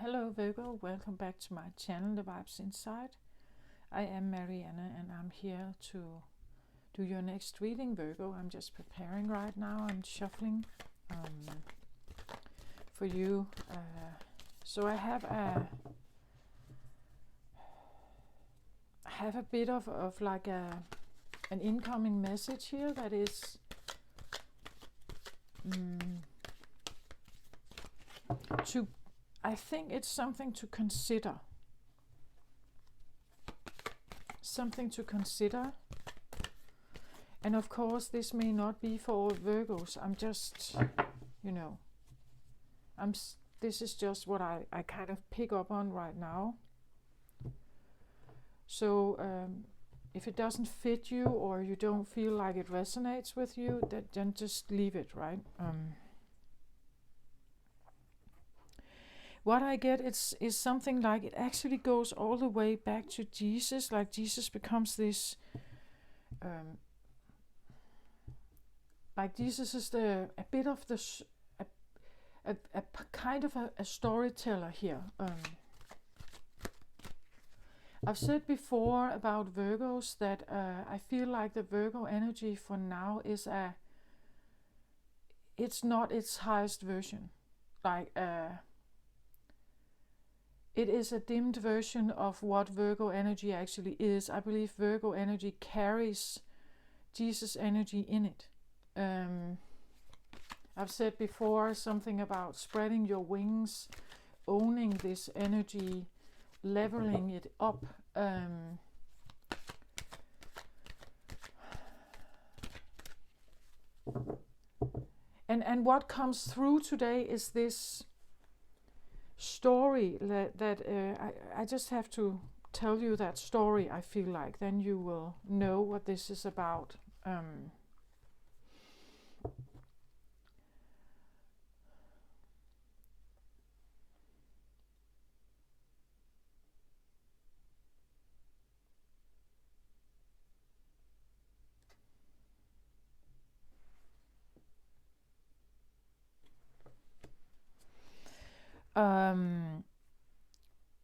Hello Virgo, welcome back to my channel, The Vibes Inside. I am Mariana and I'm here to do your next reading, Virgo. I'm just preparing right now. I'm shuffling for you. So I have a bit of like an incoming message here that is I think it's something to consider. Something to consider. And of course, this may not be for all Virgos. I'm just, this is just what I kind of pick up on right now. So if it doesn't fit you or you don't feel like it resonates with you, then just leave it, right? What I get is something like it actually goes all the way back to Jesus, like Jesus becomes this, like Jesus is a bit of the, a kind of a storyteller here. I've said before about Virgos that I feel like the Virgo energy for now is it's not its highest version, like it is a dimmed version of what Virgo energy actually is. I believe Virgo energy carries Jesus energy in it. I've said before something about spreading your wings, owning this energy, leveling it up. And what comes through today is this story that I just have to tell you that story. I feel like then you will know what this is about.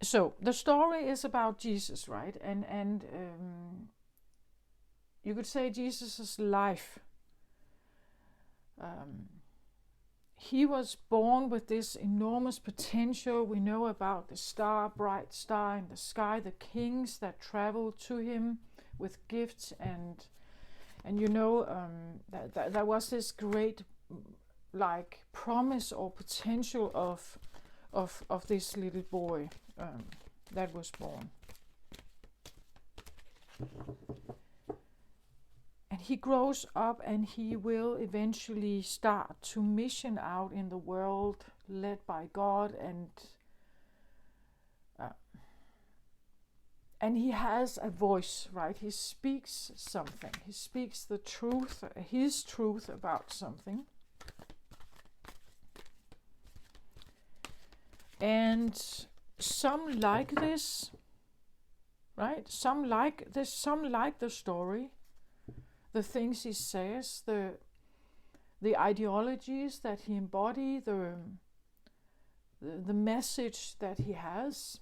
So the story is about Jesus, right? And you could say Jesus's life. He was born with this enormous potential. We know about the star, bright star in the sky, the kings that traveled to him with gifts, and that there was this great like promise or potential of this little boy that was born. And he grows up and he will eventually start to mission out in the world led by God, and he has a voice, right? He speaks something. He speaks the truth, his truth about something. And some like this, right? Some like this, some like the story, the things he says, the ideologies that he embodies, the message that he has.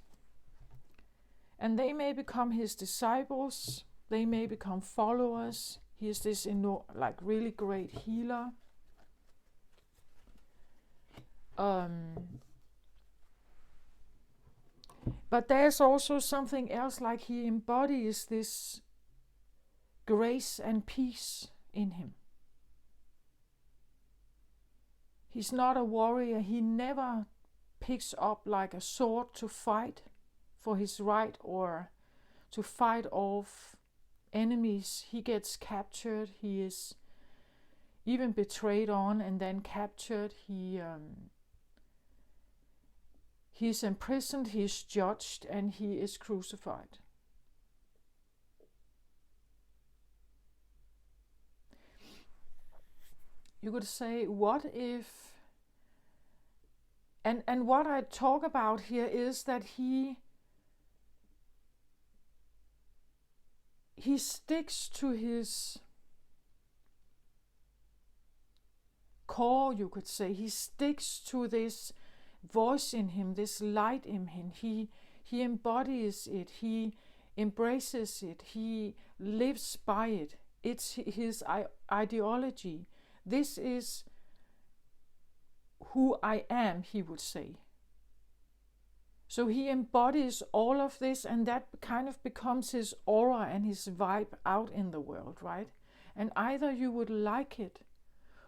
And they may become his disciples, they may become followers. He is this like really great healer. But there's also something else, like he embodies this grace and peace in him. He's not a warrior. He never picks up like a sword to fight for his right or to fight off enemies. He gets captured. He is even betrayed on and then captured. He's imprisoned, he's judged, and he is crucified. You could say, what if... And what I talk about here is that he sticks to his core, you could say. He sticks to this voice in him, this light in him. He embodies it. He embraces it. He lives by it. It's his ideology. This is who I am, he would say. So he embodies all of this, and that kind of becomes his aura and his vibe out in the world, right? And either you would like it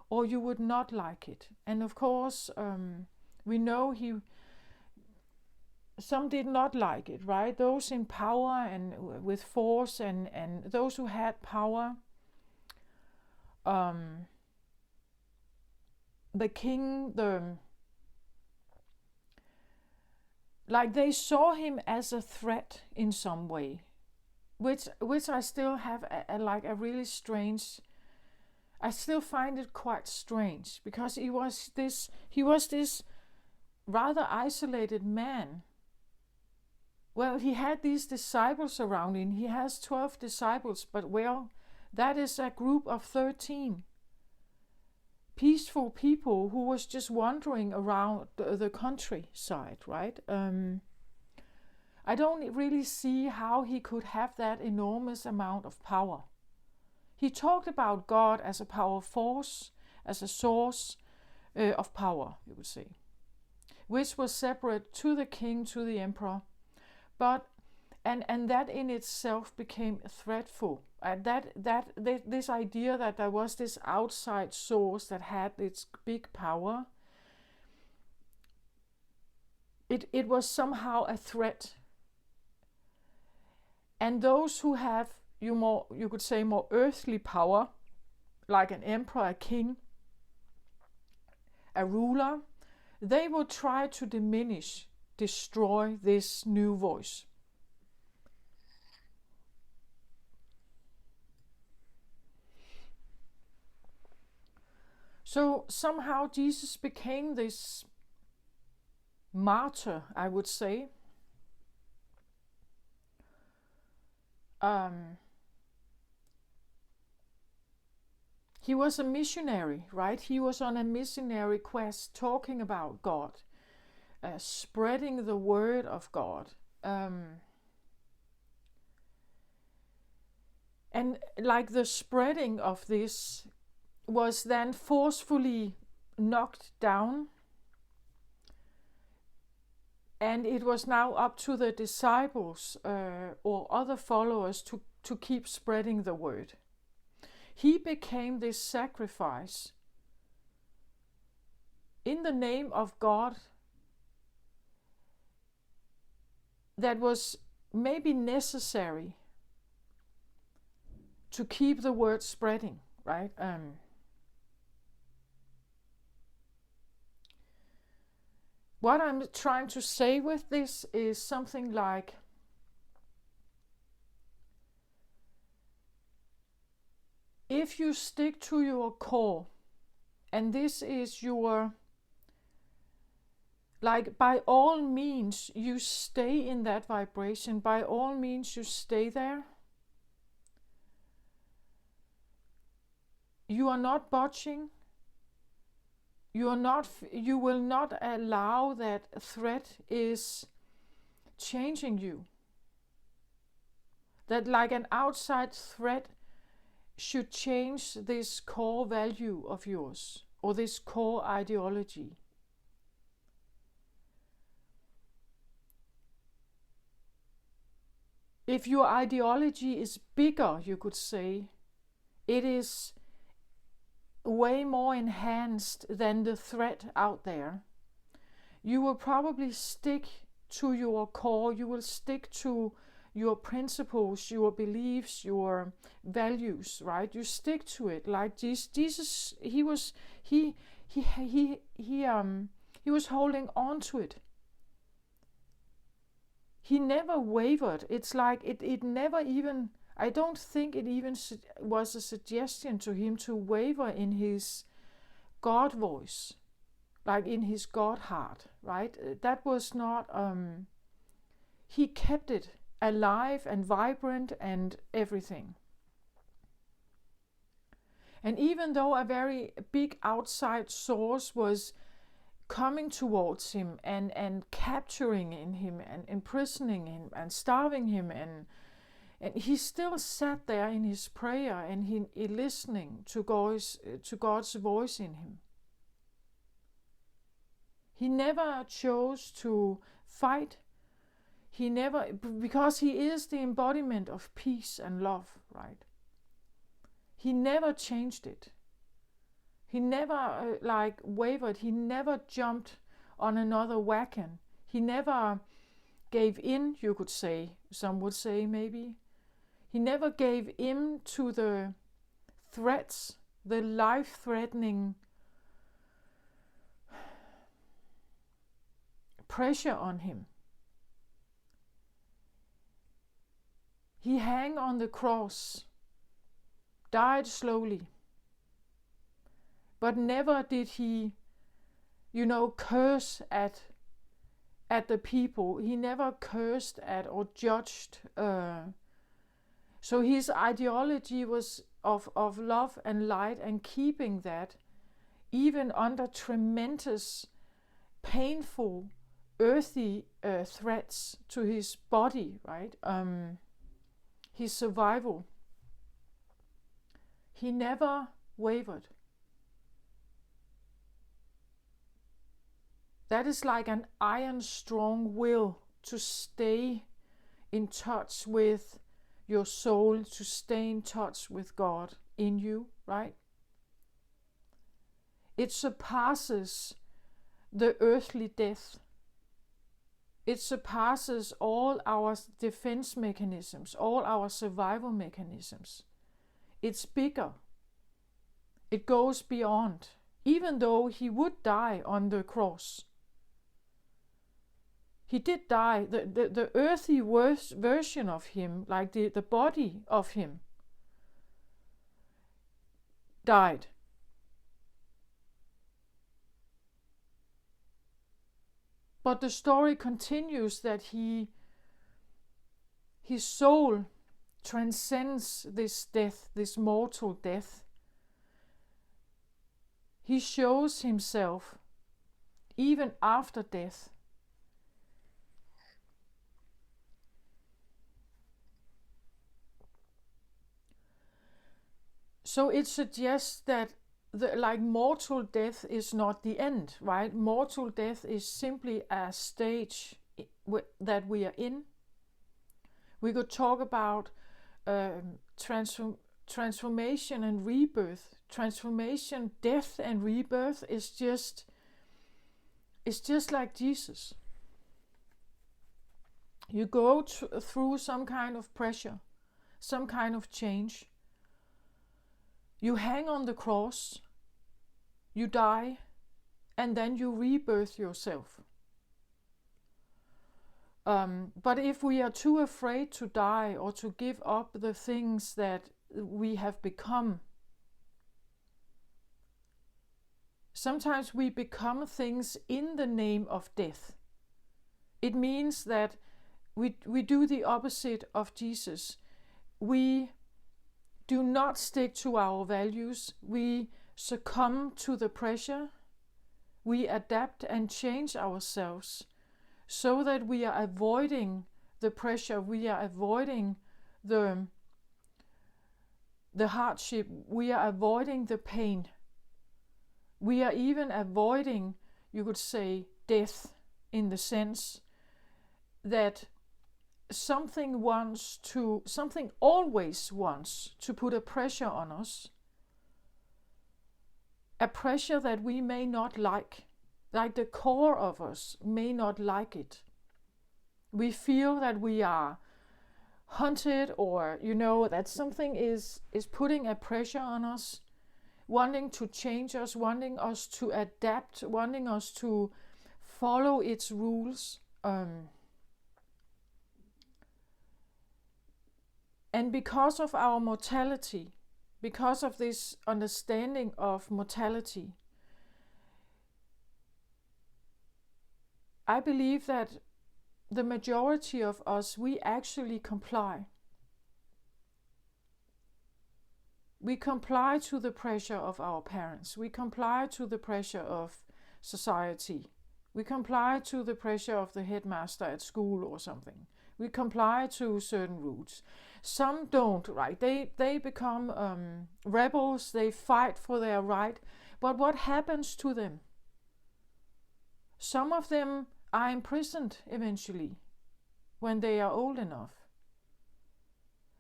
or you would not like it. And of course, we know some did not like it, right? Those in power and with force, and those who had power, the king, like they saw him as a threat in some way, which I still have a really strange. I still find it quite strange, because he was this rather isolated man. Well, he had these disciples around him. He has 12 disciples, but well, that is a group of 13 peaceful people who was just wandering around the countryside, right? I don't really see how he could have that enormous amount of power. He talked about God as a power force, as a source of power, you would say, which was separate to the king, to the emperor, but and that in itself became threatful. This idea that there was this outside source that had its big power, it was somehow a threat. And those who have you could say more earthly power, like an emperor, a king, a ruler, they would try to diminish, destroy this new voice. So somehow Jesus became this martyr, I would say. He was a missionary, right? He was on a missionary quest, talking about God, spreading the word of God. And like the spreading of this was then forcefully knocked down, and it was now up to the disciples or other followers to keep spreading the word. He became this sacrifice in the name of God that was maybe necessary to keep the word spreading, right? What I'm trying to say with this is something like, if you stick to your core, and this is your, like, by all means you stay in that vibration, by all means you stay there. You are not budging. You will not allow that threat is changing you. That like an outside threat should change this core value of yours, or this core ideology. If your ideology is bigger, you could say, it is way more enhanced than the threat out there, you will probably stick to your core. You will stick to your principles, your beliefs, your values, right? You stick to it. Like Jesus, he was holding on to it. He never wavered. It's like it never even, I don't think it even was a suggestion to him to waver in his God voice, like in his God heart, right? That was not, he kept it alive and vibrant and everything. And even though a very big outside source was coming towards him and capturing in him and imprisoning him and starving him, and he still sat there in his prayer and he listening to God's voice in him. He never chose to fight. He never, because he is the embodiment of peace and love, right? He never changed it. He never wavered. He never jumped on another wagon. He never gave in, you could say. Some would say maybe. He never gave in to the threats, the life-threatening pressure on him. He hung on the cross, died slowly, but never did he, curse at the people. He never cursed at or judged. So his ideology was of love and light, and keeping that even under tremendous, painful, earthy threats to his body, right? His survival. He never wavered. That is like an iron strong will to stay in touch with your soul, to stay in touch with God in you, right? It surpasses the earthly death. It surpasses all our defense mechanisms, all our survival mechanisms. It's bigger. It goes beyond. Even though he would die on the cross, he did die. The earthy version of him, like the body of him, died. But the story continues that his soul transcends this death, this mortal death. He shows himself even after death. So it suggests that mortal death is not the end, right? Mortal death is simply a stage that we are in. We could talk about transformation and rebirth. Transformation, death and rebirth is just like Jesus. You go through some kind of pressure, some kind of change. You hang on the cross, you die, and then you rebirth yourself. But if we are too afraid to die or to give up the things that we have become, sometimes we become things in the name of death. It means that we do the opposite of Jesus. We do not stick to our values. We succumb to the pressure. We adapt and change ourselves so that we are avoiding the pressure. We are avoiding the hardship. We are avoiding the pain. We are even avoiding, you could say, death, in the sense that something always wants to put a pressure on us, a pressure that we may not like the core of us may not like it. We feel that we are hunted, or that something is putting a pressure on us, wanting to change us, wanting us to adapt, wanting us to follow its rules. And because of our mortality, because of this understanding of mortality, I believe that the majority of us, we actually comply. We comply to the pressure of our parents. We comply to the pressure of society. We comply to the pressure of the headmaster at school or something. We comply to certain rules. Some don't, right? They become rebels, they fight for their right. But what happens to them? Some of them are imprisoned eventually when they are old enough.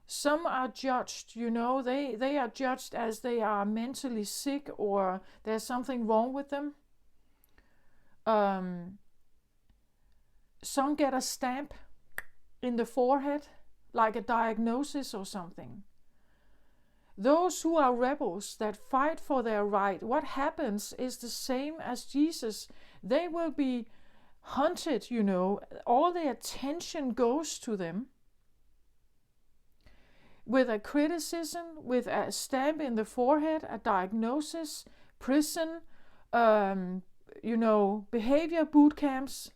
Some are judged, they are judged as they are mentally sick or there's something wrong with them. Some get a stamp in the forehead, like a diagnosis or something. Those who are rebels that fight for their right, what happens is the same as Jesus. They will be hunted, all the attention goes to them. With a criticism, with a stamp in the forehead, a diagnosis, prison, behavior boot camps,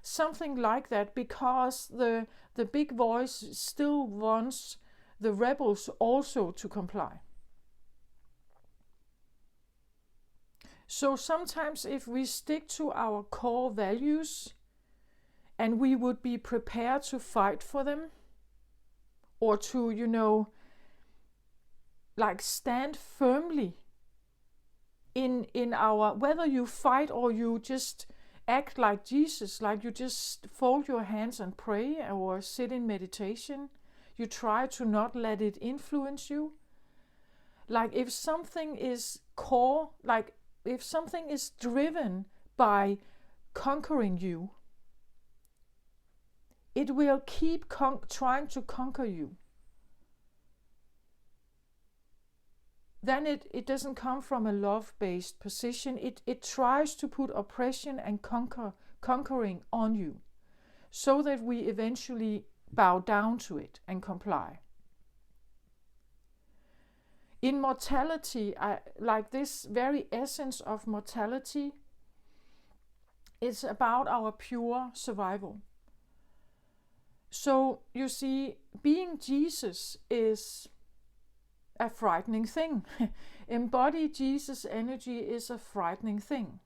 something like that, because the big voice still wants the rebels also to comply. So sometimes if we stick to our core values and we would be prepared to fight for them, or to, stand firmly in our, whether you fight or you just act like Jesus, like you just fold your hands and pray or sit in meditation, you try to not let it influence you. Like if something is core, like if something is driven by conquering you, it will keep trying to conquer you. Then it doesn't come from a love-based position. It tries to put oppression and conquering on you, so that we eventually bow down to it and comply. In mortality, like this very essence of mortality, it's about our pure survival. So you see, being Jesus is a frightening thing. Embody Jesus' energy is a frightening thing.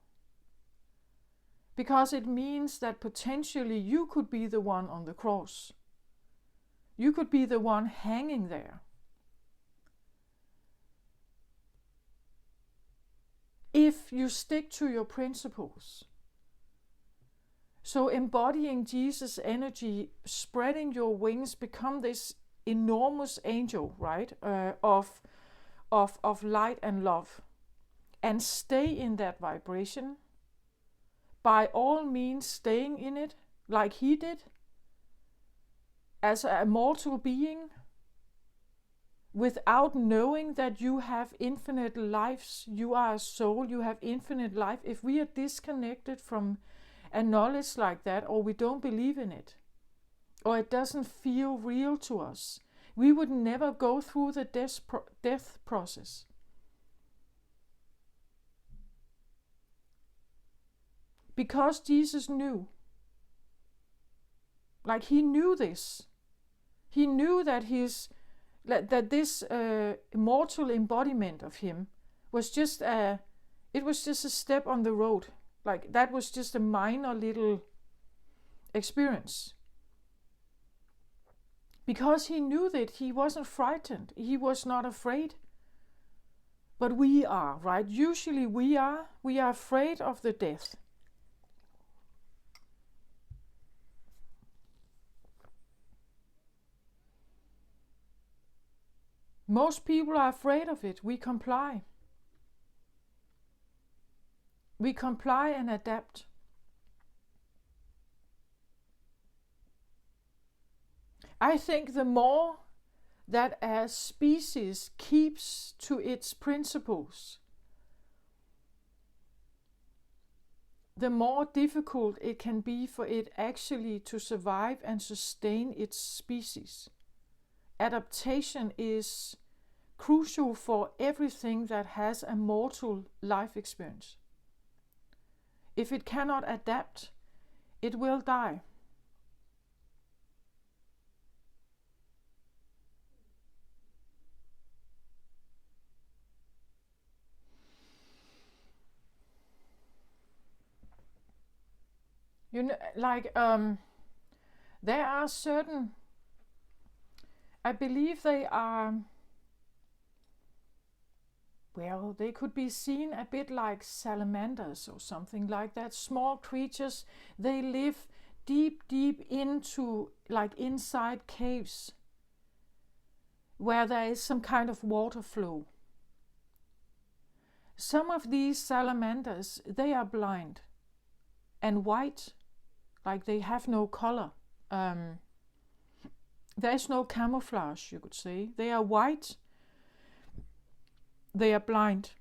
Because it means that potentially you could be the one on the cross. You could be the one hanging there. If you stick to your principles. So embodying Jesus' energy, spreading your wings, become this enormous angel, right? Of light and love. And stay in that vibration. By all means staying in it, like he did. As a mortal being. Without knowing that you have infinite lives. You are a soul, you have infinite life. If we are disconnected from a knowledge like that, or we don't believe in it, or it doesn't feel real to us, we would never go through the death process. Because Jesus knew. Like he knew this. He knew that this immortal embodiment of him was just a step on the road. Like that was just a minor little experience. Because he knew that he wasn't frightened. He was not afraid. But we are, right? Usually we are afraid of the death. Most people are afraid of it. We comply. We comply and adapt. I think the more that a species keeps to its principles, the more difficult it can be for it actually to survive and sustain its species. Adaptation is crucial for everything that has a mortal life experience. If it cannot adapt, it will die. You know, like there are certain, I believe they are, well, they could be seen a bit like salamanders or something like that. Small creatures, they live deep, deep into, like inside caves where there is some kind of water flow. Some of these salamanders, they are blind and white, like they have no color. There's no camouflage, you could say. They are white, they are blind.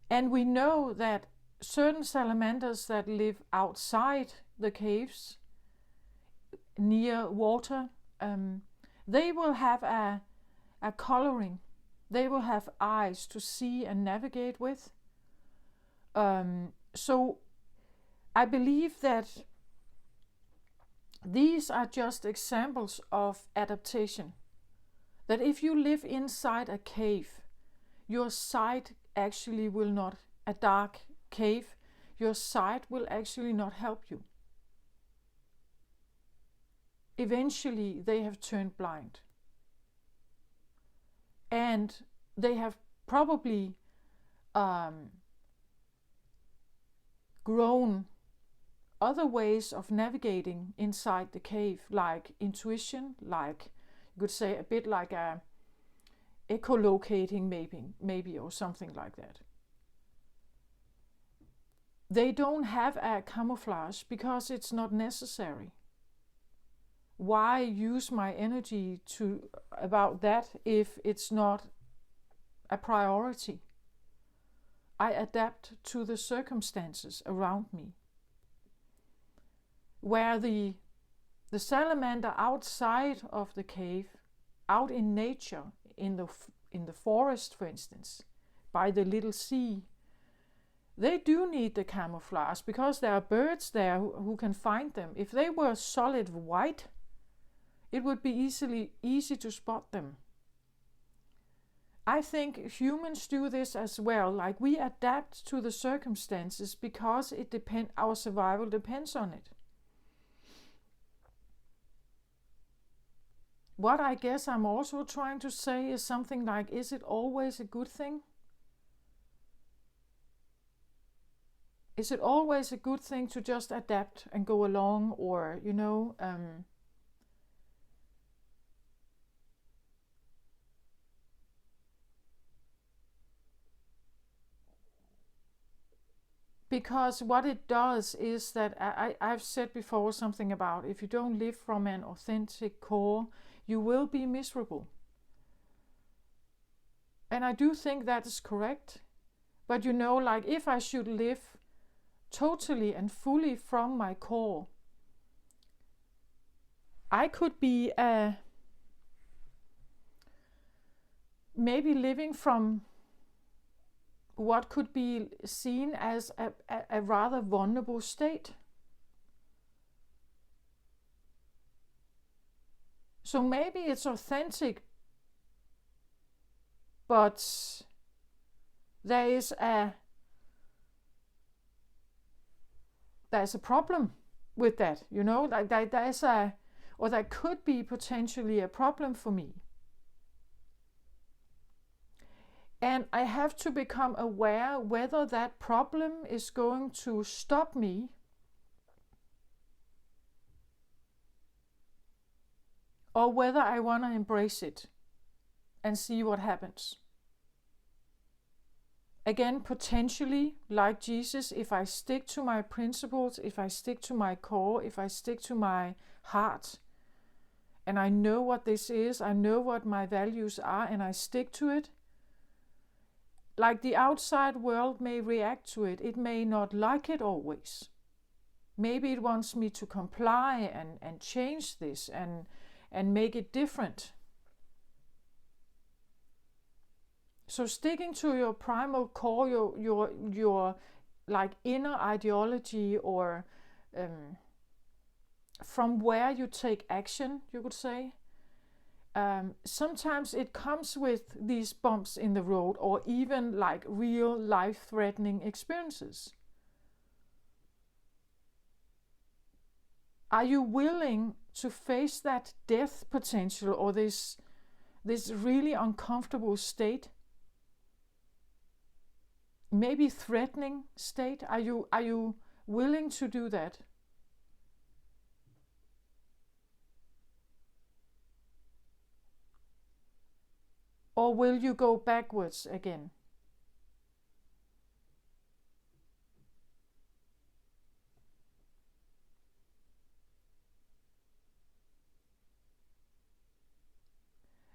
And we know that certain salamanders that live outside the caves, near water, they will have a coloring. They will have eyes to see and navigate with. So I believe that these are just examples of adaptation. That if you live inside a cave, your sight actually will not, a dark cave, your sight will actually not help you. Eventually, they have turned blind. And they have probably grown other ways of navigating inside the cave, like intuition, like you could say a bit like a echolocating maybe or something like that. They don't have a camouflage because it's not necessary. Why use my energy about that if it's not a priority? I adapt to the circumstances around me. Where the salamander outside of the cave, out in nature, in the forest, for instance, by the little sea, they do need the camouflage because there are birds there who can find them. If they were solid white, it would be easy to spot them. I think humans do this as well. Like we adapt to the circumstances because our survival depends on it. What I guess I'm also trying to say is something like, is it always a good thing? Is it always a good thing to just adapt and go along, or, because what it does is that I've said before something about if you don't live from an authentic core, you will be miserable. And I do think that is correct. But like if I should live totally and fully from my core, I could be maybe living from what could be seen as a rather vulnerable state. So maybe it's authentic, but there's a problem with that, like there could be potentially a problem for me. And I have to become aware whether that problem is going to stop me or whether I want to embrace it and see what happens. Again, potentially, like Jesus, if I stick to my principles, if I stick to my core, if I stick to my heart, and I know what this is, I know what my values are, and I stick to it, like the outside world may react to it. It may not like it always. Maybe it wants me to comply and change this and make it different. So sticking to your primal core, your like inner ideology, or from where you take action, you could say, Sometimes it comes with these bumps in the road or even like real life-threatening experiences. Are you willing to face that death potential or this really uncomfortable state? Maybe threatening state? Are you willing to do that? Or will you go backwards again?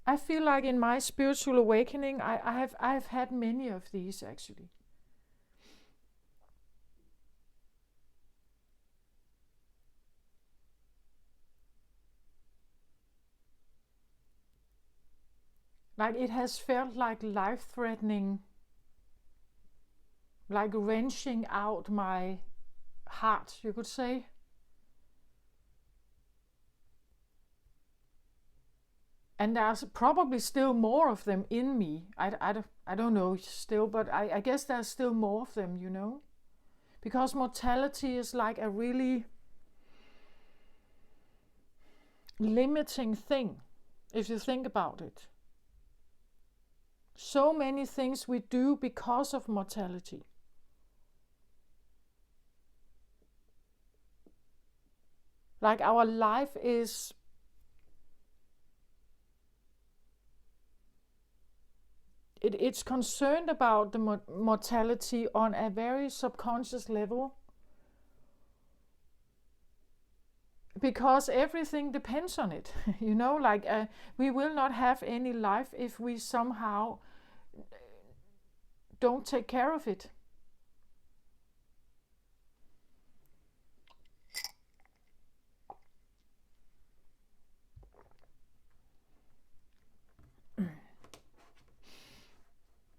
I feel like in my spiritual awakening, I've had many of these actually. Like it has felt like life-threatening, like wrenching out my heart, you could say. And there's probably still more of them in me. I don't know still, but I guess there's still more of them, you know? Because mortality is like a really limiting thing, if you think about it. So many things we do because of mortality. Like our life is it's concerned about the mortality on a very subconscious level, because everything depends on it. You know, like we will not have any life if we somehow don't take care of it.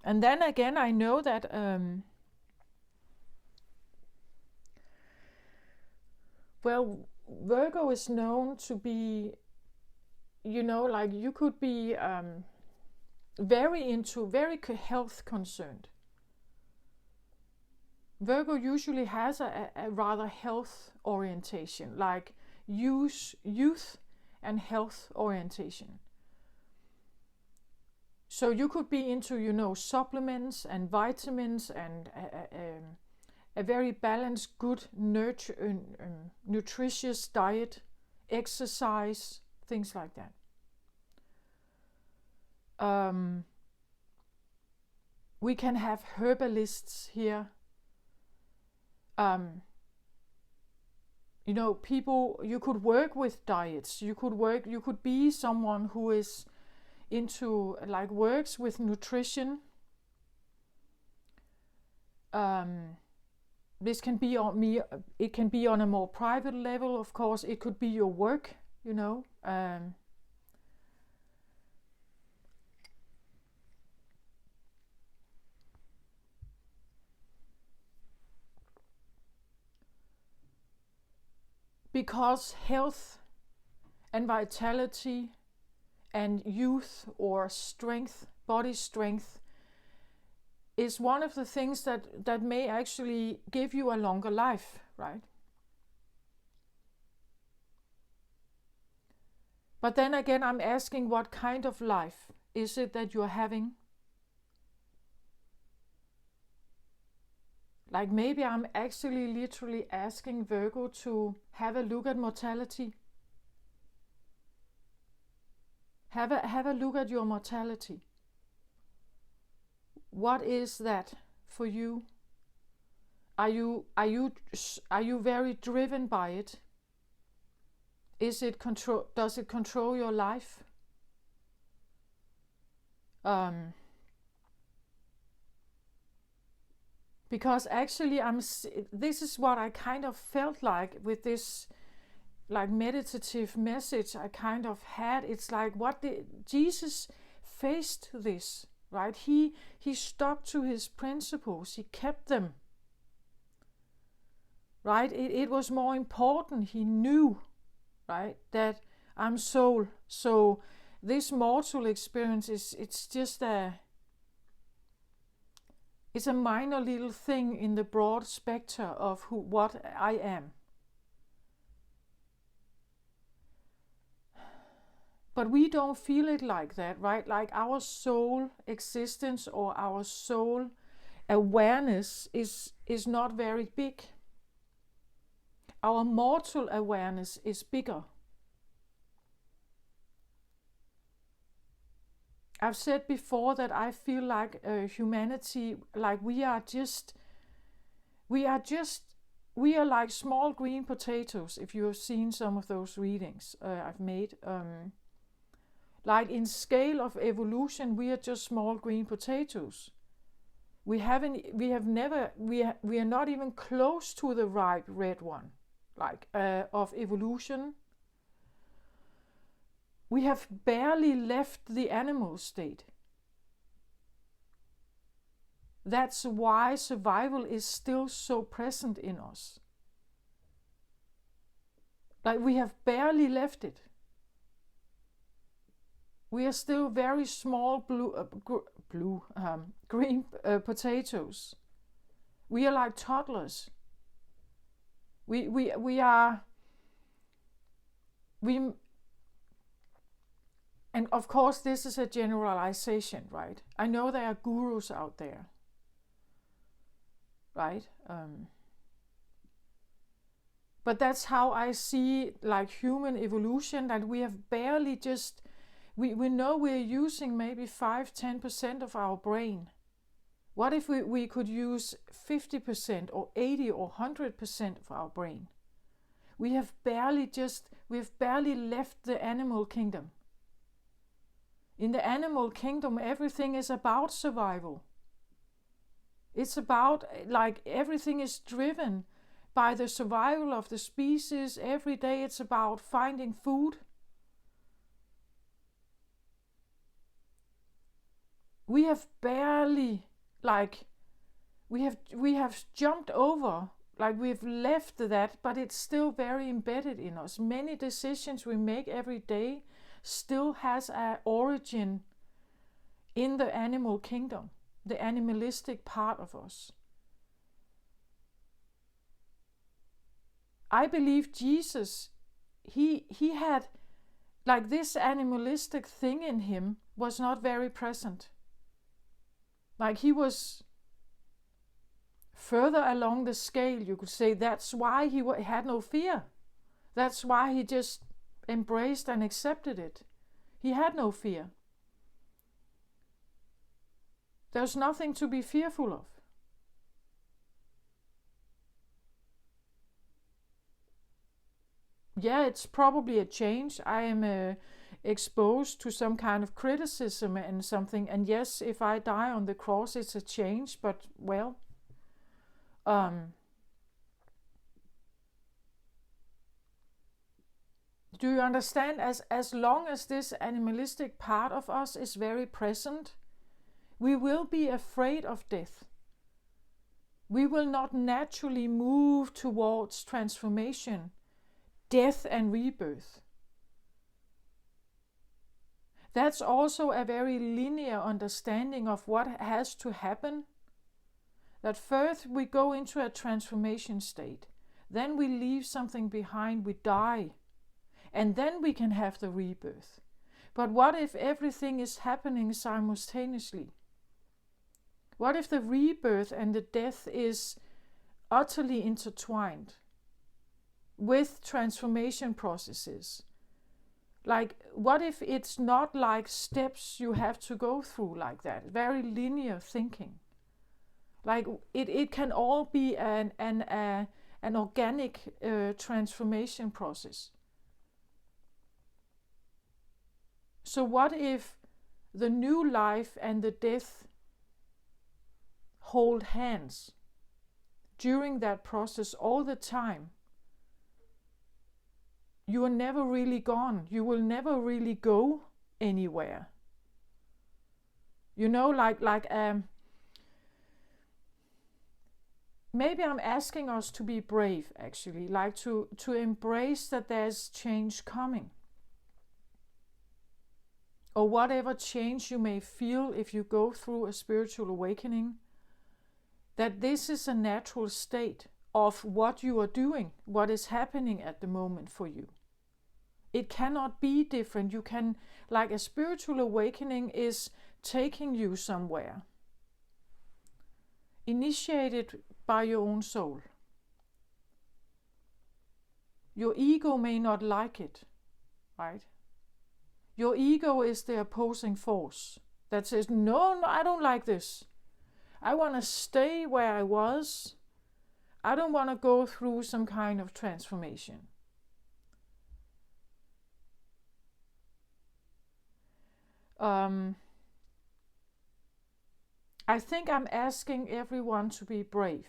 And then again, I know that well, Virgo is known to be, you know, like you could be very health concerned. Virgo usually has a rather health orientation, like youth and health orientation. So you could be into, you know, supplements and vitamins and a very balanced, good, nutritious diet, exercise, things like that. We can have herbalists here. You know, people, you could work with diets. You could be someone who is into, like, works with nutrition. This can be on me. It can be on a more private level, of course. It could be your work, you know. Because health and vitality and youth or strength, body strength, is one of the things that may actually give you a longer life, right? But then again, I'm asking, what kind of life is it that you're having? Like maybe I'm actually literally asking Virgo to have a look at mortality. Have a look at your mortality. What is that for you? Are you very driven by it? Does it control your life? Because actually this is what I kind of felt like with this, like, meditative message I kind of had. It's like, Jesus faced this, right? He stuck to his principles. He kept them, right? It was more important. He knew, right, that I'm soul, so this mortal experience it's just it's a minor little thing in the broad spectrum of what I am. But we don't feel it like that, right? Like our soul existence or our soul awareness is not very big. Our mortal awareness is bigger. I've said before that I feel like humanity, like we are like small green potatoes. If you have seen some of those readings I've made, like in scale of evolution, we are just small green potatoes. We are not even close to the ripe red one, like of evolution. We have barely left the animal state. That's why survival is still so present in us. Like we have barely left it. We are still very small green potatoes. We are like toddlers. And of course, this is a generalization, right? I know there are gurus out there, right? But that's how I see like human evolution, that we have barely just, we know we're using maybe 5-10% of our brain. What if we could use 50% or 80 or 100% of our brain? We have barely left the animal kingdom. In the animal kingdom, everything is about survival. It's about, like, everything is driven by the survival of the species. Every day it's about finding food. We have barely, like, we have jumped over, like we've left that, but it's still very embedded in us. Many decisions we make every day still has an origin in the animal kingdom, the animalistic part of us. I believe Jesus, he had, like, this animalistic thing in him was not very present. Like, he was further along the scale, you could say. That's why he had no fear. That's why he just embraced and accepted it. He had no fear. There's nothing to be fearful of. Yeah, it's probably a change. I am exposed to some kind of criticism and something. And yes, if I die on the cross, it's a change. But, well, do you understand? As long as this animalistic part of us is very present, we will be afraid of death. We will not naturally move towards transformation, death and rebirth. That's also a very linear understanding of what has to happen. That first we go into a transformation state, then we leave something behind, we die, and then we can have the rebirth. But what if everything is happening simultaneously? What if the rebirth and the death is utterly intertwined with transformation processes? Like, what if it's not like steps you have to go through like that? Very linear thinking. Like, it can all be an organic transformation process. So what if the new life and the death hold hands during that process all the time? You are never really gone. You will never really go anywhere. You know, maybe I'm asking us to be brave, actually, like to embrace that there's change coming. or whatever change you may feel if you go through a spiritual awakening, that this is a natural state of what you are doing, what is happening at the moment for you. It cannot be different. You can, like a spiritual awakening is taking you somewhere, initiated by your own soul. Your ego may not like it, right? Your ego is the opposing force that says, no, I don't like this. I want to stay where I was. I don't want to go through some kind of transformation. I think I'm asking everyone to be brave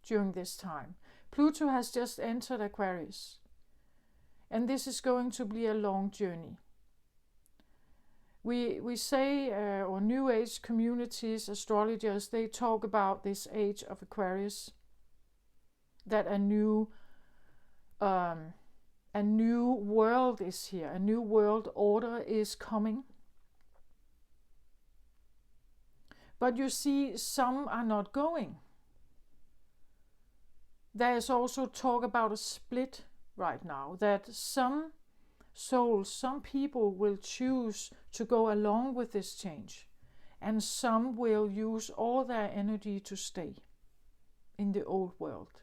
during this time. Pluto has just entered Aquarius, and this is going to be a long journey. We say, or New Age communities, astrologers, they talk about this age of Aquarius, that a new world is here, a new world order is coming. But you see, some are not going. There is also talk about a split right now, that some souls, some people will choose to go along with this change, and some will use all their energy to stay in the old world.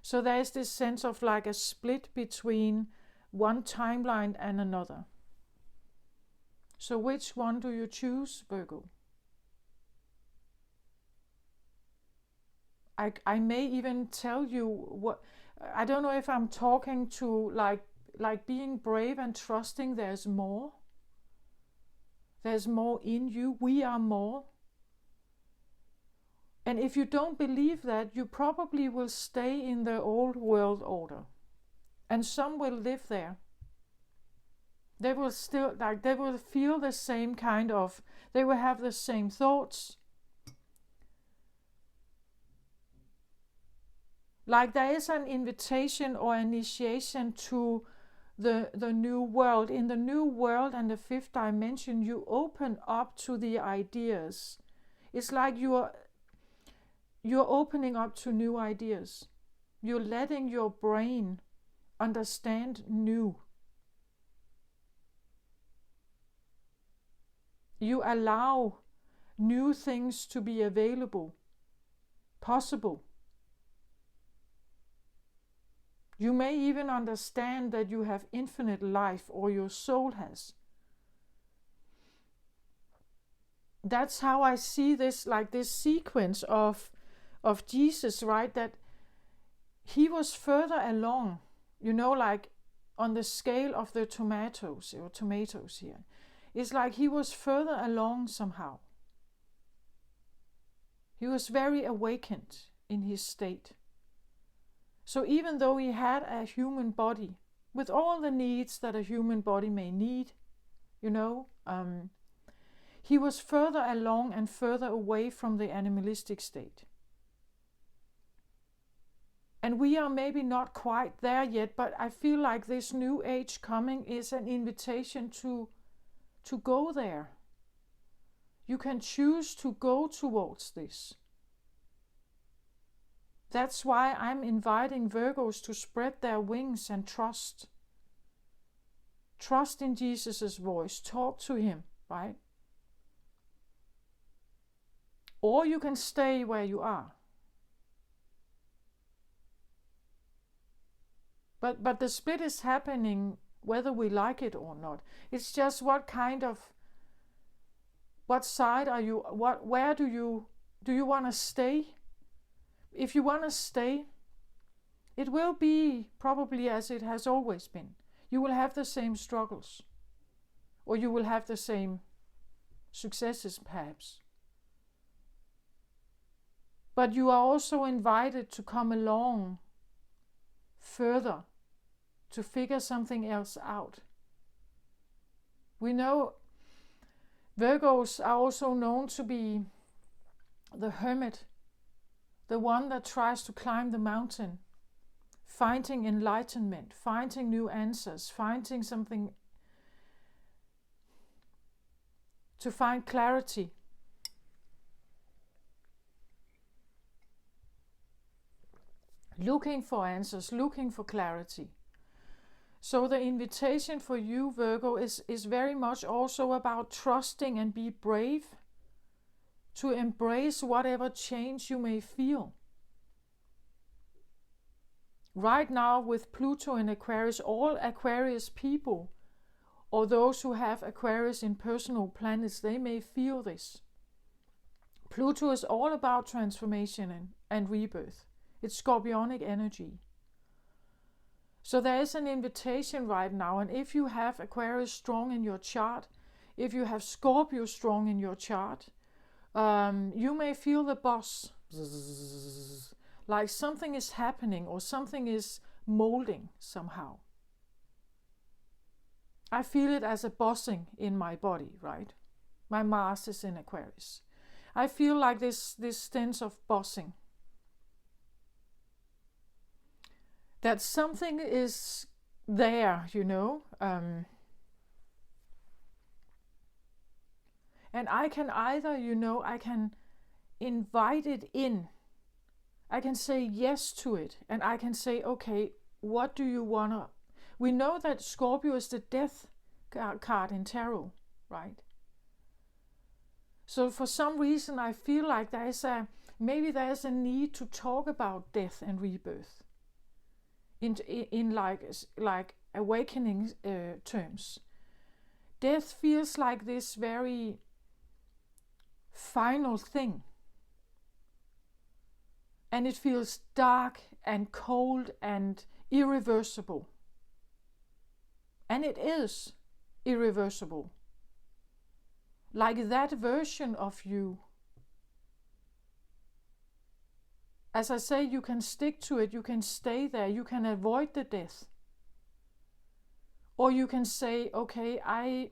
So there is this sense of like a split between one timeline and another. So which one do you choose, Virgo? I may even tell you what, I don't know if I'm talking to like being brave and trusting there's more. There's more in you. We are more. And if you don't believe that, you probably will stay in the old world order. And some will live there. They will still, they will feel the same kind of, they will have the same thoughts. Like there is an invitation or initiation to the new world. In the new world and the fifth dimension, you open up to the ideas. It's like you're opening up to new ideas. You're letting your brain understand new. You allow new things to be available, possible. You may even understand that you have infinite life, or your soul has. That's how I see this, like this sequence of Jesus, right? That he was further along, like on the scale of the tomatoes here. It's like he was further along somehow. He was very awakened in his state. So even though he had a human body, with all the needs that a human body may need, he was further along and further away from the animalistic state. And we are maybe not quite there yet, but I feel like this new age coming is an invitation to go there. You can choose to go towards this. That's why I'm inviting Virgos to spread their wings and trust. Trust in Jesus' voice. Talk to him, right? Or you can stay where you are. But the split is happening whether we like it or not. It's just what side are you, where do you want to stay? If you want to stay, it will be probably as it has always been. You will have the same struggles, or you will have the same successes perhaps. But you are also invited to come along further, to figure something else out. We know Virgos are also known to be the hermit, the one that tries to climb the mountain, finding enlightenment, finding new answers, finding something to find clarity. Looking for answers, looking for clarity. So the invitation for you, Virgo, is very much also about trusting and be brave to embrace whatever change you may feel. Right now with Pluto in Aquarius, all Aquarius people, or those who have Aquarius in personal planets, they may feel this. Pluto is all about transformation and rebirth. It's scorpionic energy. So there is an invitation right now, and if you have Aquarius strong in your chart, if you have Scorpio strong in your chart, you may feel the buzz, like something is happening or something is molding somehow. I feel it as a buzzing in my body, right? My Mars is in Aquarius. I feel like this sense of buzzing. That something is there, you know. And I can either, you know, I can invite it in. I can say yes to it. And I can say, okay, what do you want to... We know that Scorpio is the death card in tarot, right? So for some reason I feel like maybe there's a need to talk about death and rebirth in like awakening terms. Death feels like this very final thing. And it feels dark and cold and irreversible. And it is irreversible. Like that version of you. As I say, you can stick to it, you can stay there, you can avoid the death. Or you can say, okay, I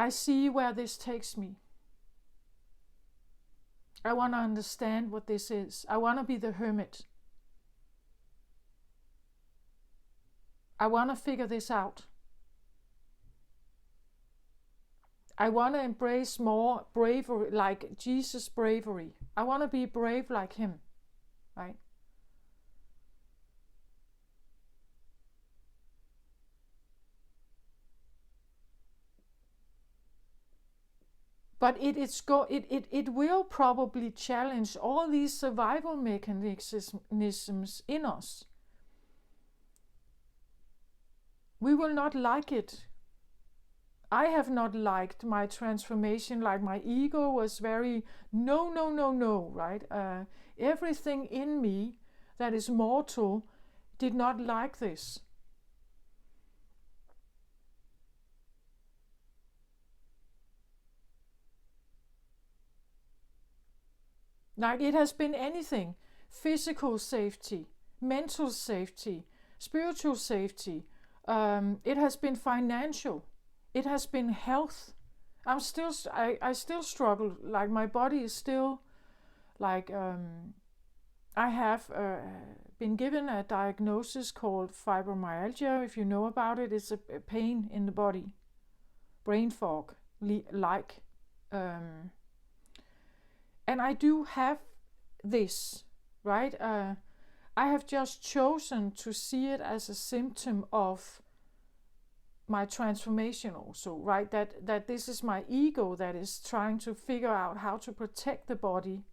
see where this takes me. I want to understand what this is. I want to be the hermit. I want to figure this out. I want to embrace more bravery, like Jesus' bravery. I want to be brave like him, right? But it will probably challenge all these survival mechanisms in us. We will not like it. I have not liked my transformation, like my ego was very no, right? Everything in me that is mortal did not like this. Like it has been anything, physical safety, mental safety, spiritual safety, it has been financial. It has been health. I still struggle. Like my body is still like I have been given a diagnosis called fibromyalgia. If you know about it, it's a pain in the body, brain fog, like. And I do have this, right? I have just chosen to see it as a symptom of my transformation also, right? That this is my ego that is trying to figure out how to protect the body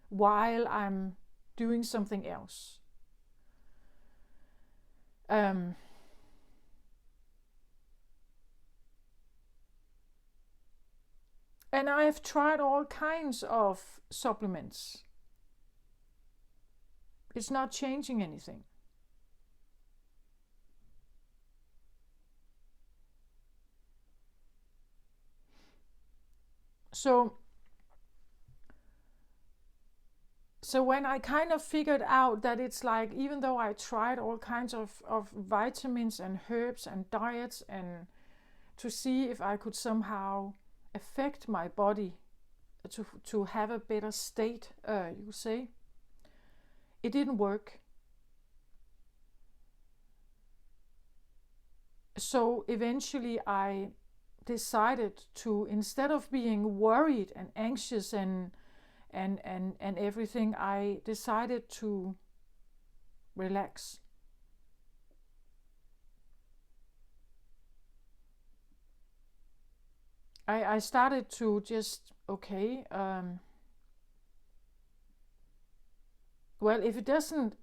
while I'm doing something else. And I have tried all kinds of supplements. It's not changing anything. So when I kind of figured out that it's like, even though I tried all kinds of vitamins and herbs and diets and to see if I could somehow affect my body to have a better state, you could say, it didn't work. So eventually I decided to, instead of being worried and anxious and everything, I decided to relax. I started to just, okay, well, if it doesn't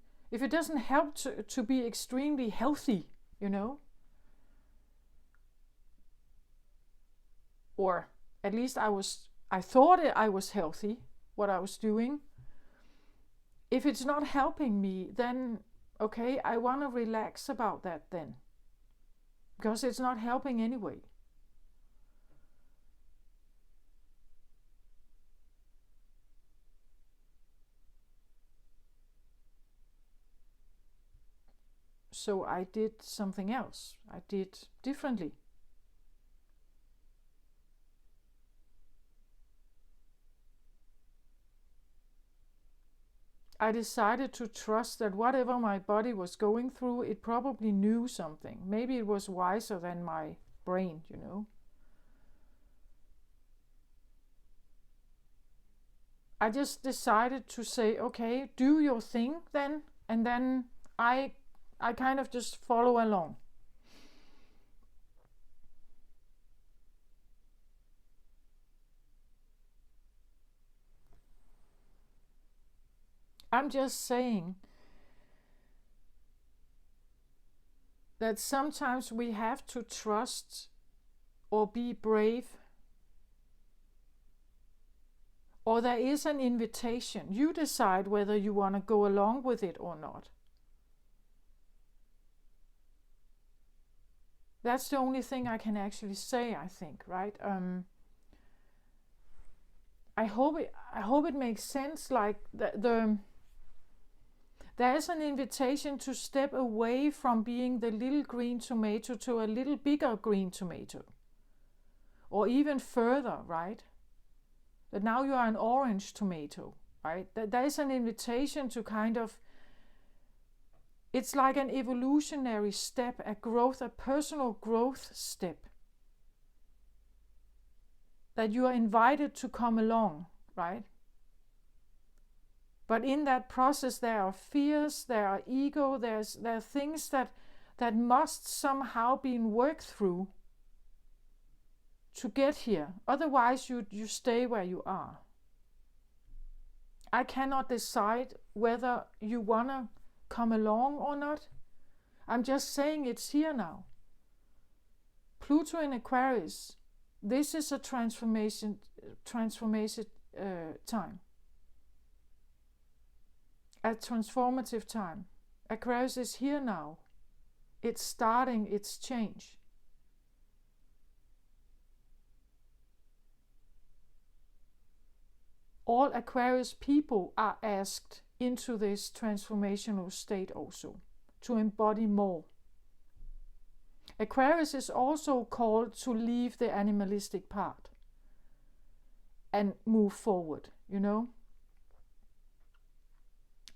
help to be extremely healthy, you know, or at least I thought I was healthy, what I was doing. If it's not helping me, then okay, I want to relax about that then, because it's not helping anyway. So I did something else. I did differently. I decided to trust that whatever my body was going through, it probably knew something. Maybe it was wiser than my brain, you know. I just decided to say, okay, do your thing then, and then I kind of just follow along. I'm just saying that sometimes we have to trust or be brave, or there is an invitation. You decide whether you want to go along with it or not. That's the only thing I can actually say, I think, right? I hope it makes sense. Like there's an invitation to step away from being the little green tomato to a little bigger green tomato, or even further, right? That now you are an orange tomato, right? That there's an invitation to kind of, it's like an evolutionary step, a personal growth step, that you are invited to come along, right? But in that process, there are fears, there are ego, there are things that must somehow be worked through to get here. Otherwise, you stay where you are. I cannot decide whether you want to come along or not. I'm just saying it's here now. Pluto in Aquarius, this is a transformation time. A transformative time. Aquarius is here now. It's starting its change. All Aquarius people are asked into this transformational state also, to embody more. Aquarius is also called to leave the animalistic part and move forward, you know.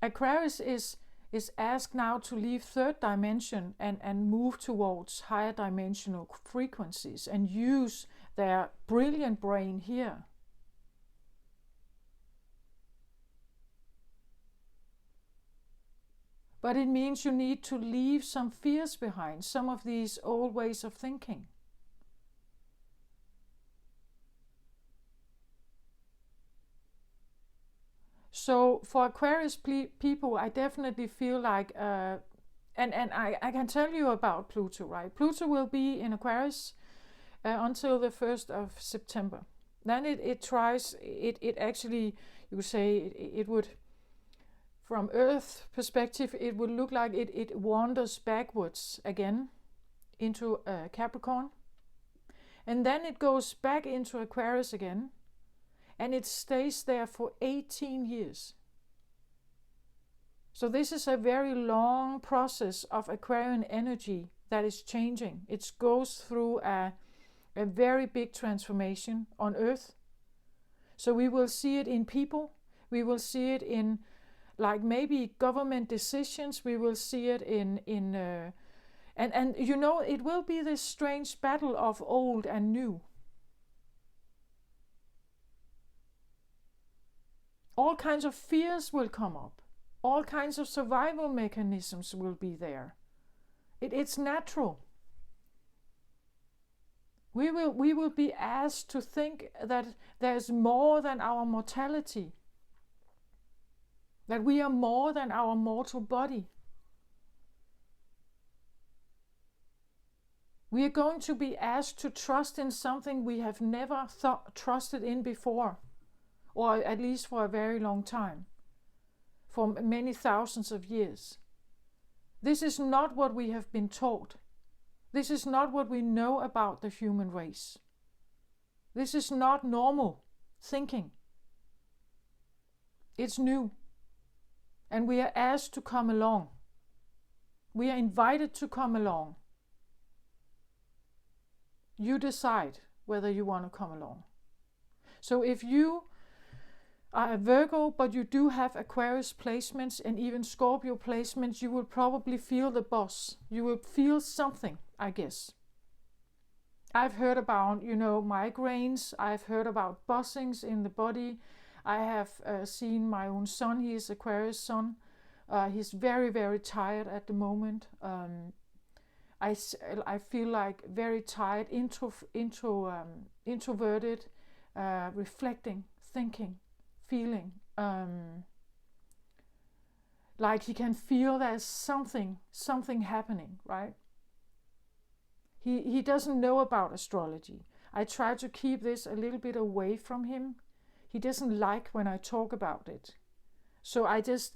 Aquarius is asked now to leave third dimension and move towards higher dimensional frequencies and use their brilliant brain here. But it means you need to leave some fears behind, some of these old ways of thinking. So for Aquarius people, I definitely feel like, and I can tell you about Pluto, right? Pluto will be in Aquarius until the 1st of September. Then it actually, you could say, it would, from Earth perspective, it would look like it wanders backwards again into Capricorn. And then it goes back into Aquarius again. And it stays there for 18 years. So this is a very long process of Aquarian energy that is changing. It goes through a very big transformation on Earth. So we will see it in people. We will see it in, like, maybe government decisions. We will see it in And you know, it will be this strange battle of old and new. All kinds of fears will come up. All kinds of survival mechanisms will be there. It's natural. We will be asked to think that there's more than our mortality. That we are more than our mortal body. We are going to be asked to trust in something we have never trusted in before, or at least for a very long time, for many thousands of years. This is not what we have been taught. This is not what we know about the human race. This is not normal thinking. It's new. And we are asked to come along. We are invited to come along. You decide whether you want to come along. So if you are a Virgo, but you do have Aquarius placements and even Scorpio placements, you will probably feel the boss. You will feel something, I guess. I've heard about, migraines. I've heard about buzzings in the body. I have seen my own son. He is Aquarius son. He's very, very tired at the moment. I feel like very tired, introverted, reflecting, thinking, feeling. Like he can feel there's something happening, right? He doesn't know about astrology. I try to keep this a little bit away from him. He doesn't like when I talk about it. So I just,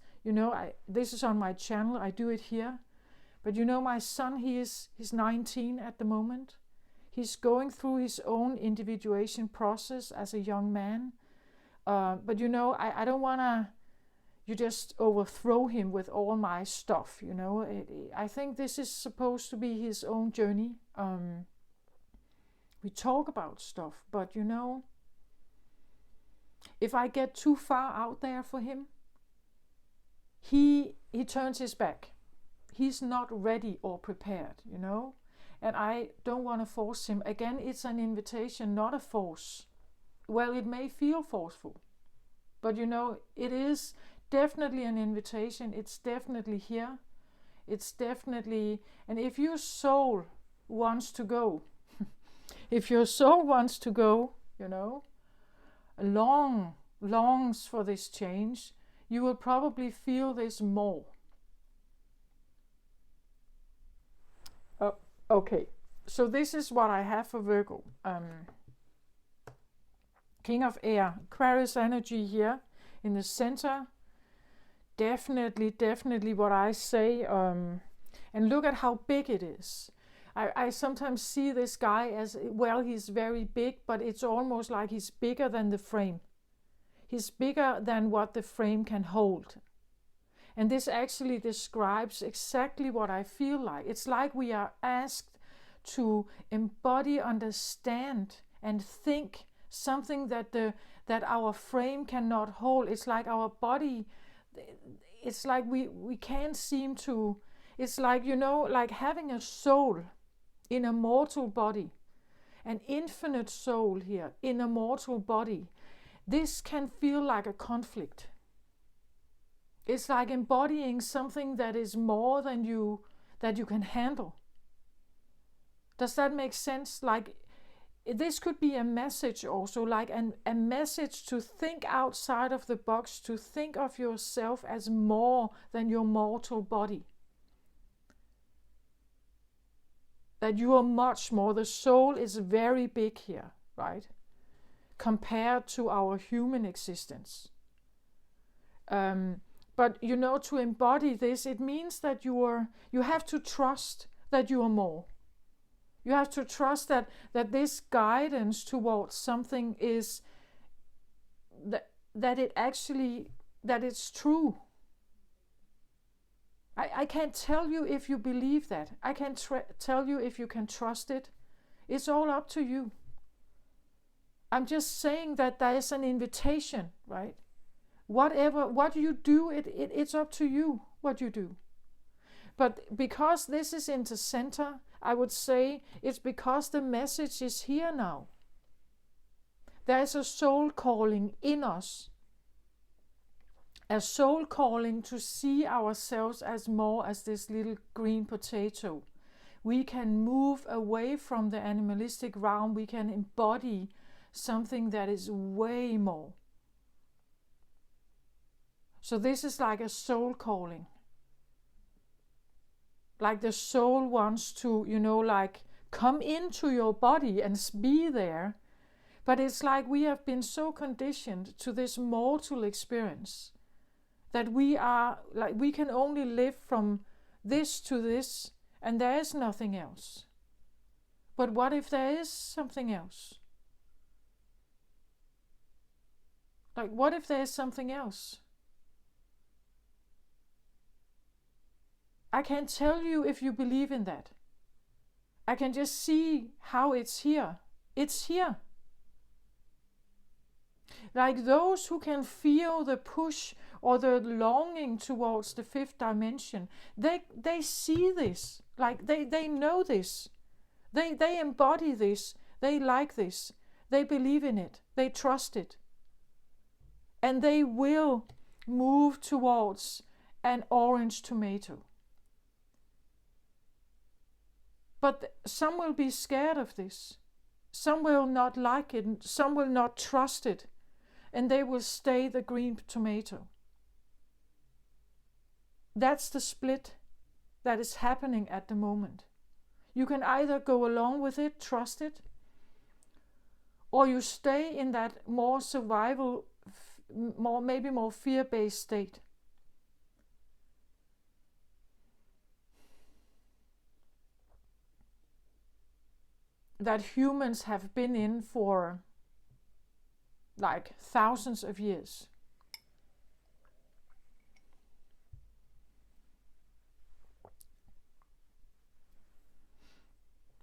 this is on my channel, I do it here. But my son, he's 19 at the moment. He's going through his own individuation process as a young man. But I don't want to you just overthrow him with all my stuff, I think this is supposed to be his own journey. We talk about stuff, but if I get too far out there for him, he turns his back. He's not ready or prepared, and I don't want to force him. Again, it's an invitation, not a force. Well, it may feel forceful, but it is definitely an invitation. It's definitely here. It's definitely, and if your soul wants to go, longs for this change, you will probably feel this more. Okay, so this is what I have for Virgo. King of Air, Aquarius energy here in the center. Definitely what I say. And look at how big it is. I sometimes see this guy as, well, he's very big, but it's almost like he's bigger than the frame. He's bigger than what the frame can hold. And this actually describes exactly what I feel like. It's like we are asked to embody, understand, and think something that our frame cannot hold. It's like our body, it's like we can't seem to, it's like, like having a soul in a mortal body, an infinite soul here in a mortal body. This can feel like a conflict. It's like embodying something that is more than that you can handle. Does that make sense? Like, this could be a message also, like a message to think outside of the box, to think of yourself as more than your mortal body. That you are much more. The soul is very big here, right? Compared to our human existence. But to embody this, it means that you have to trust that you are more. You have to trust that this guidance towards something is that it's true. I can't tell you if you believe that. I can't tell you if you can trust it. It's all up to you. I'm just saying that there is an invitation, right? What you do, it's up to you what you do. But because this is in the center, I would say it's because the message is here now. There is a soul calling in us. A soul calling to see ourselves as more as this little green potato. We can move away from the animalistic realm. We can embody something that is way more. So this is like a soul calling. Like the soul wants to, like come into your body and be there. But it's like we have been so conditioned to this mortal experience that we can only live from this to this, and there is nothing else. But what if there is something else? Like, what if there is something else? I can't tell you if you believe in that. I can just see how it's here. It's here. Like those who can feel the push or the longing towards the fifth dimension, they see this. Like they know this. They embody this. They like this. They believe in it. They trust it. And they will move towards an orange tomato. But some will be scared of this. Some will not like it. Some will not trust it. And they will stay the green tomato. That's the split that is happening at the moment. You can either go along with it, trust it, or you stay in that more survival, maybe more fear-based state. That humans have been in for like thousands of years.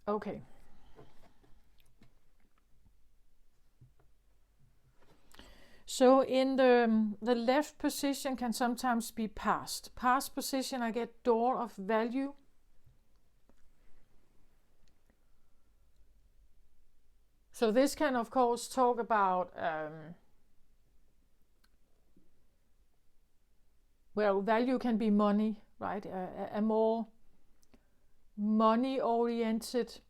Okay. So in the left position can sometimes be past. Past position, I get door of value. So this can, of course, talk about, value can be money, right? A more money-oriented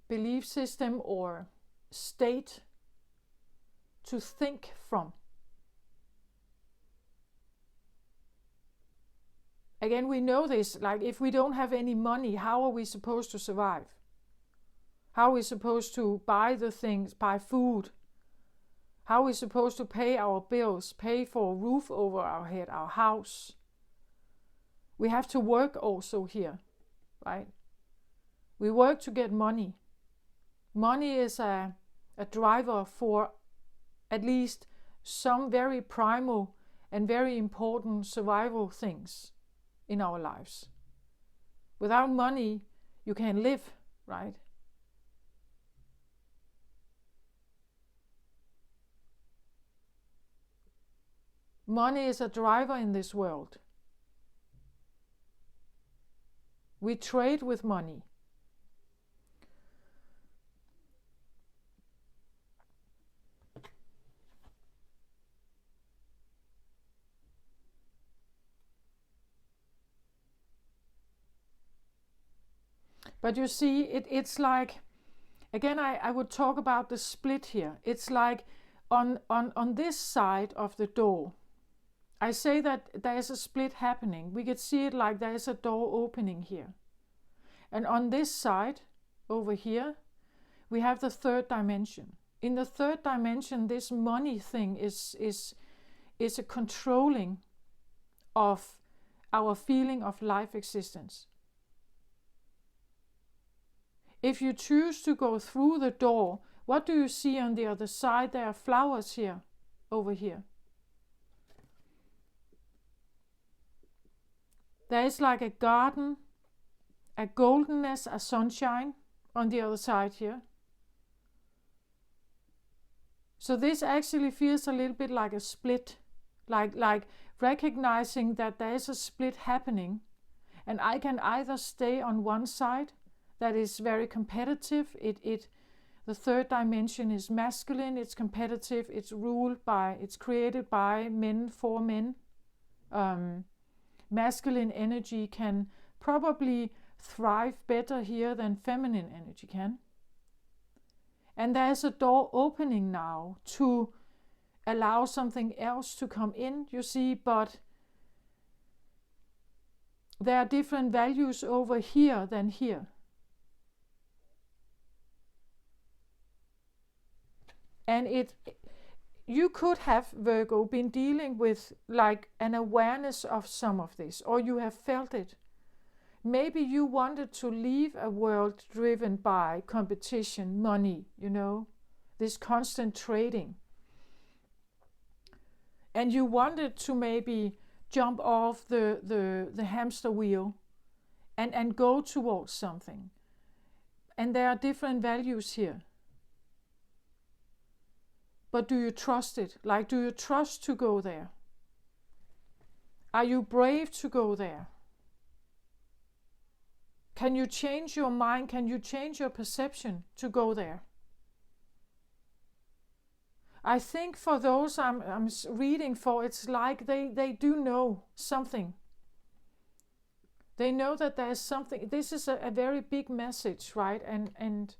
belief system or state to think from. Again, we know this, like if we don't have any money, how are we supposed to survive? How are we supposed to buy the things, buy food? How are we supposed to pay our bills, pay for a roof over our head, our house? We have to work also here, right? We work to get money. Money is a driver for at least some very primal and very important survival things in our lives. Without money, you can't live, right? Money is a driver in this world. We trade with money. But you see, it's like, again, I would talk about the split here. It's like on this side of the door, I say that there is a split happening. We could see it like there is a door opening here. And on this side, over here, we have the third dimension. In the third dimension, this money thing is a controlling of our feeling of life existence. If you choose to go through the door, what do you see on the other side? There are flowers here, over here. There is like a garden, a goldenness, a sunshine on the other side here. So this actually feels a little bit like a split like recognizing that there is a split happening, and I can either stay on one side that is very competitive. The third dimension is masculine, it's competitive, it's created by men for men. Masculine energy can probably thrive better here than feminine energy can. And there's a door opening now to allow something else to come in, you see, but there are different values over here than here. And you could have, Virgo, been dealing with like an awareness of some of this, or you have felt it. Maybe you wanted to leave a world driven by competition, money, this constant trading. And you wanted to maybe jump off the hamster wheel and go towards something. And there are different values here. But do you trust it? Like, do you trust to go there? Are you brave to go there? Can you change your mind? Can you change your perception to go there? I think for those I'm reading for, it's like they do know something. They know that there's something. This is a very big message, right? And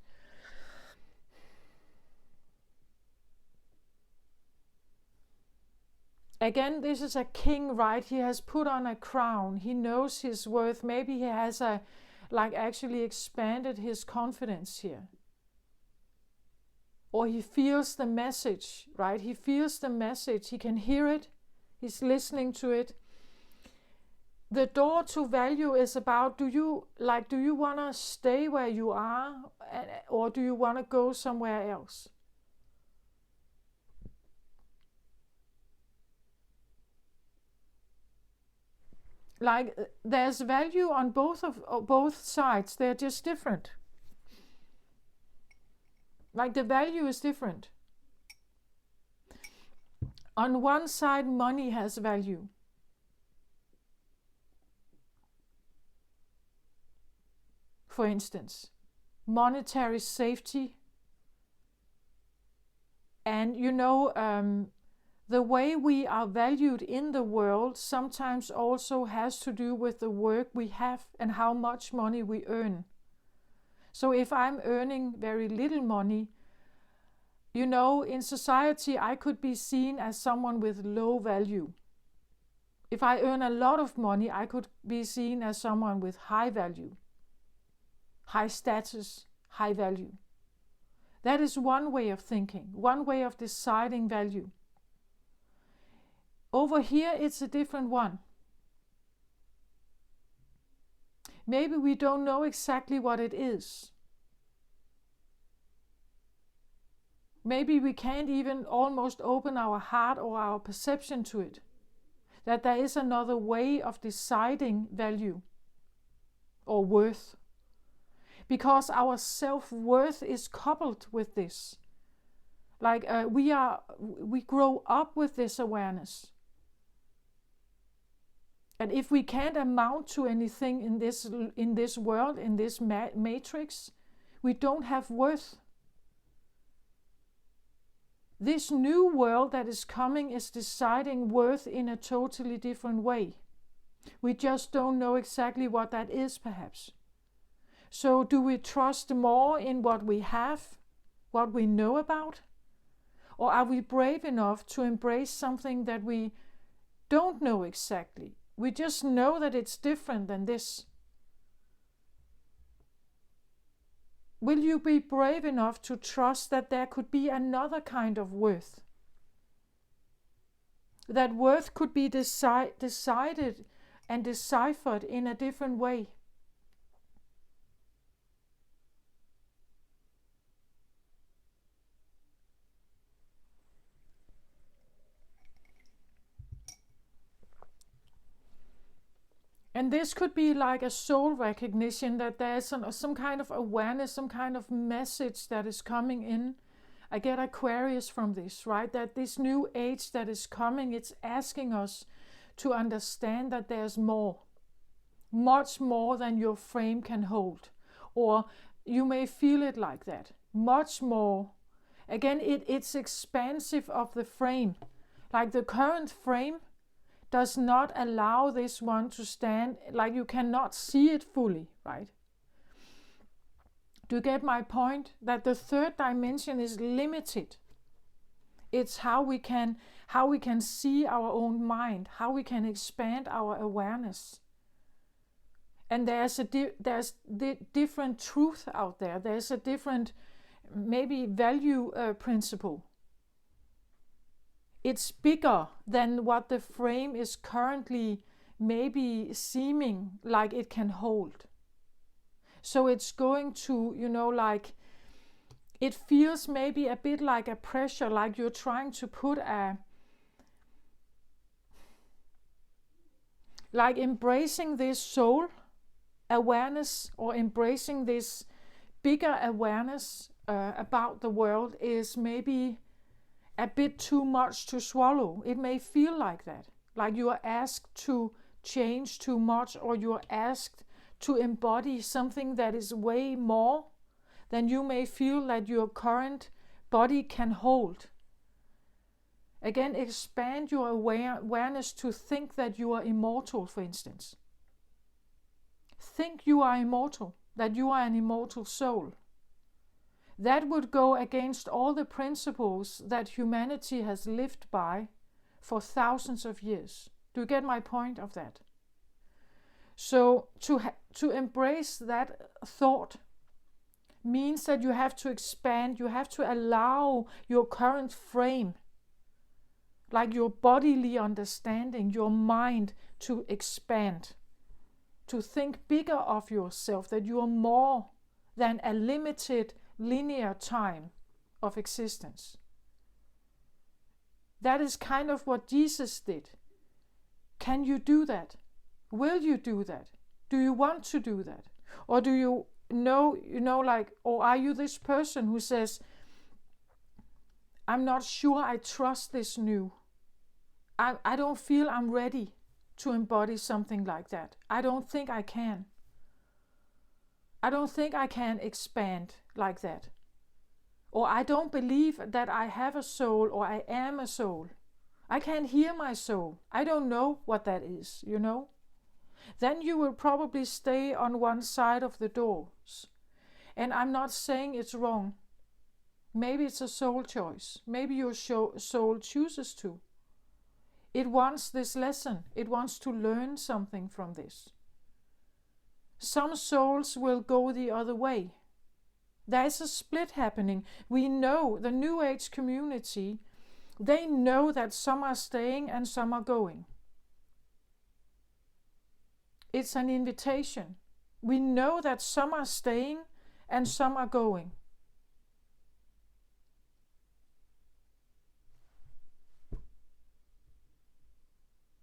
again, this is a king, right? He has put on a crown. He knows his worth. Maybe he has actually expanded his confidence here. Or he feels the message, right? He feels the message. He can hear it. He's listening to it. The door to value is about, do you want to stay where you are, or do you want to go somewhere else? Like, there's value on both sides. They're just different. Like, the value is different. On one side, money has value. For instance, monetary safety. And the way we are valued in the world sometimes also has to do with the work we have and how much money we earn. So if I'm earning very little money, in society I could be seen as someone with low value. If I earn a lot of money, I could be seen as someone with high value, high status, high value. That is one way of thinking, one way of deciding value. Over here, it's a different one. Maybe we don't know exactly what it is. Maybe we can't even almost open our heart or our perception to it. That there is another way of deciding value or worth. Because our self-worth is coupled with this. Like we grow up with this awareness. And if we can't amount to anything in this world, in this matrix, we don't have worth. This new world that is coming is deciding worth in a totally different way. We just don't know exactly what that is, perhaps. So do we trust more in what we have, what we know about? Or are we brave enough to embrace something that we don't know exactly? We just know that it's different than this. Will you be brave enough to trust that there could be another kind of worth? That worth could be decided and deciphered in a different way. And this could be like a soul recognition, that there's some kind of awareness, some kind of message that is coming in. I get Aquarius from this, right? That this new age that is coming, it's asking us to understand that there's more, much more than your frame can hold. Or you may feel it like that, much more. Again, it's expansive of the frame. Like the current frame does not allow this one to stand, like you cannot see it fully, right? Do you get my point? That the third dimension is limited. It's how we can see our own mind, how we can expand our awareness. And there's different truth out there. There's a different, maybe value principle. It's bigger than what the frame is currently maybe seeming like it can hold. So it's going to, like, it feels maybe a bit like a pressure, like you're trying to put like embracing this soul awareness, or embracing this bigger awareness about the world is maybe a bit too much to swallow. It may feel like that, like you are asked to change too much, or you are asked to embody something that is way more than you may feel that your current body can hold. Again, expand your awareness to think that you are immortal, for instance. Think you are immortal, that you are an immortal soul. That would go against all the principles that humanity has lived by for thousands of years. Do you get my point of that? So to embrace that thought means that you have to expand, you have to allow your current frame, like your bodily understanding, your mind, to expand, to think bigger of yourself, that you are more than a limited linear time of existence. That is kind of what Jesus did. Can you do that? Will you do that? Do you want to do that? Or do you know, or are you this person who says, I'm not sure I trust this new. I don't feel I'm ready to embody something like that. I don't think I can. I don't think I can expand like that. Or I don't believe that I have a soul, or I am a soul. I can't hear my soul. I don't know what that is, Then you will probably stay on one side of the doors. And I'm not saying it's wrong. Maybe it's a soul choice. Maybe your soul chooses to. It wants this lesson. It wants to learn something from this. Some souls will go the other way. There is a split happening. We know the New Age community, they know that some are staying and some are going. It's an invitation. We know that some are staying and some are going.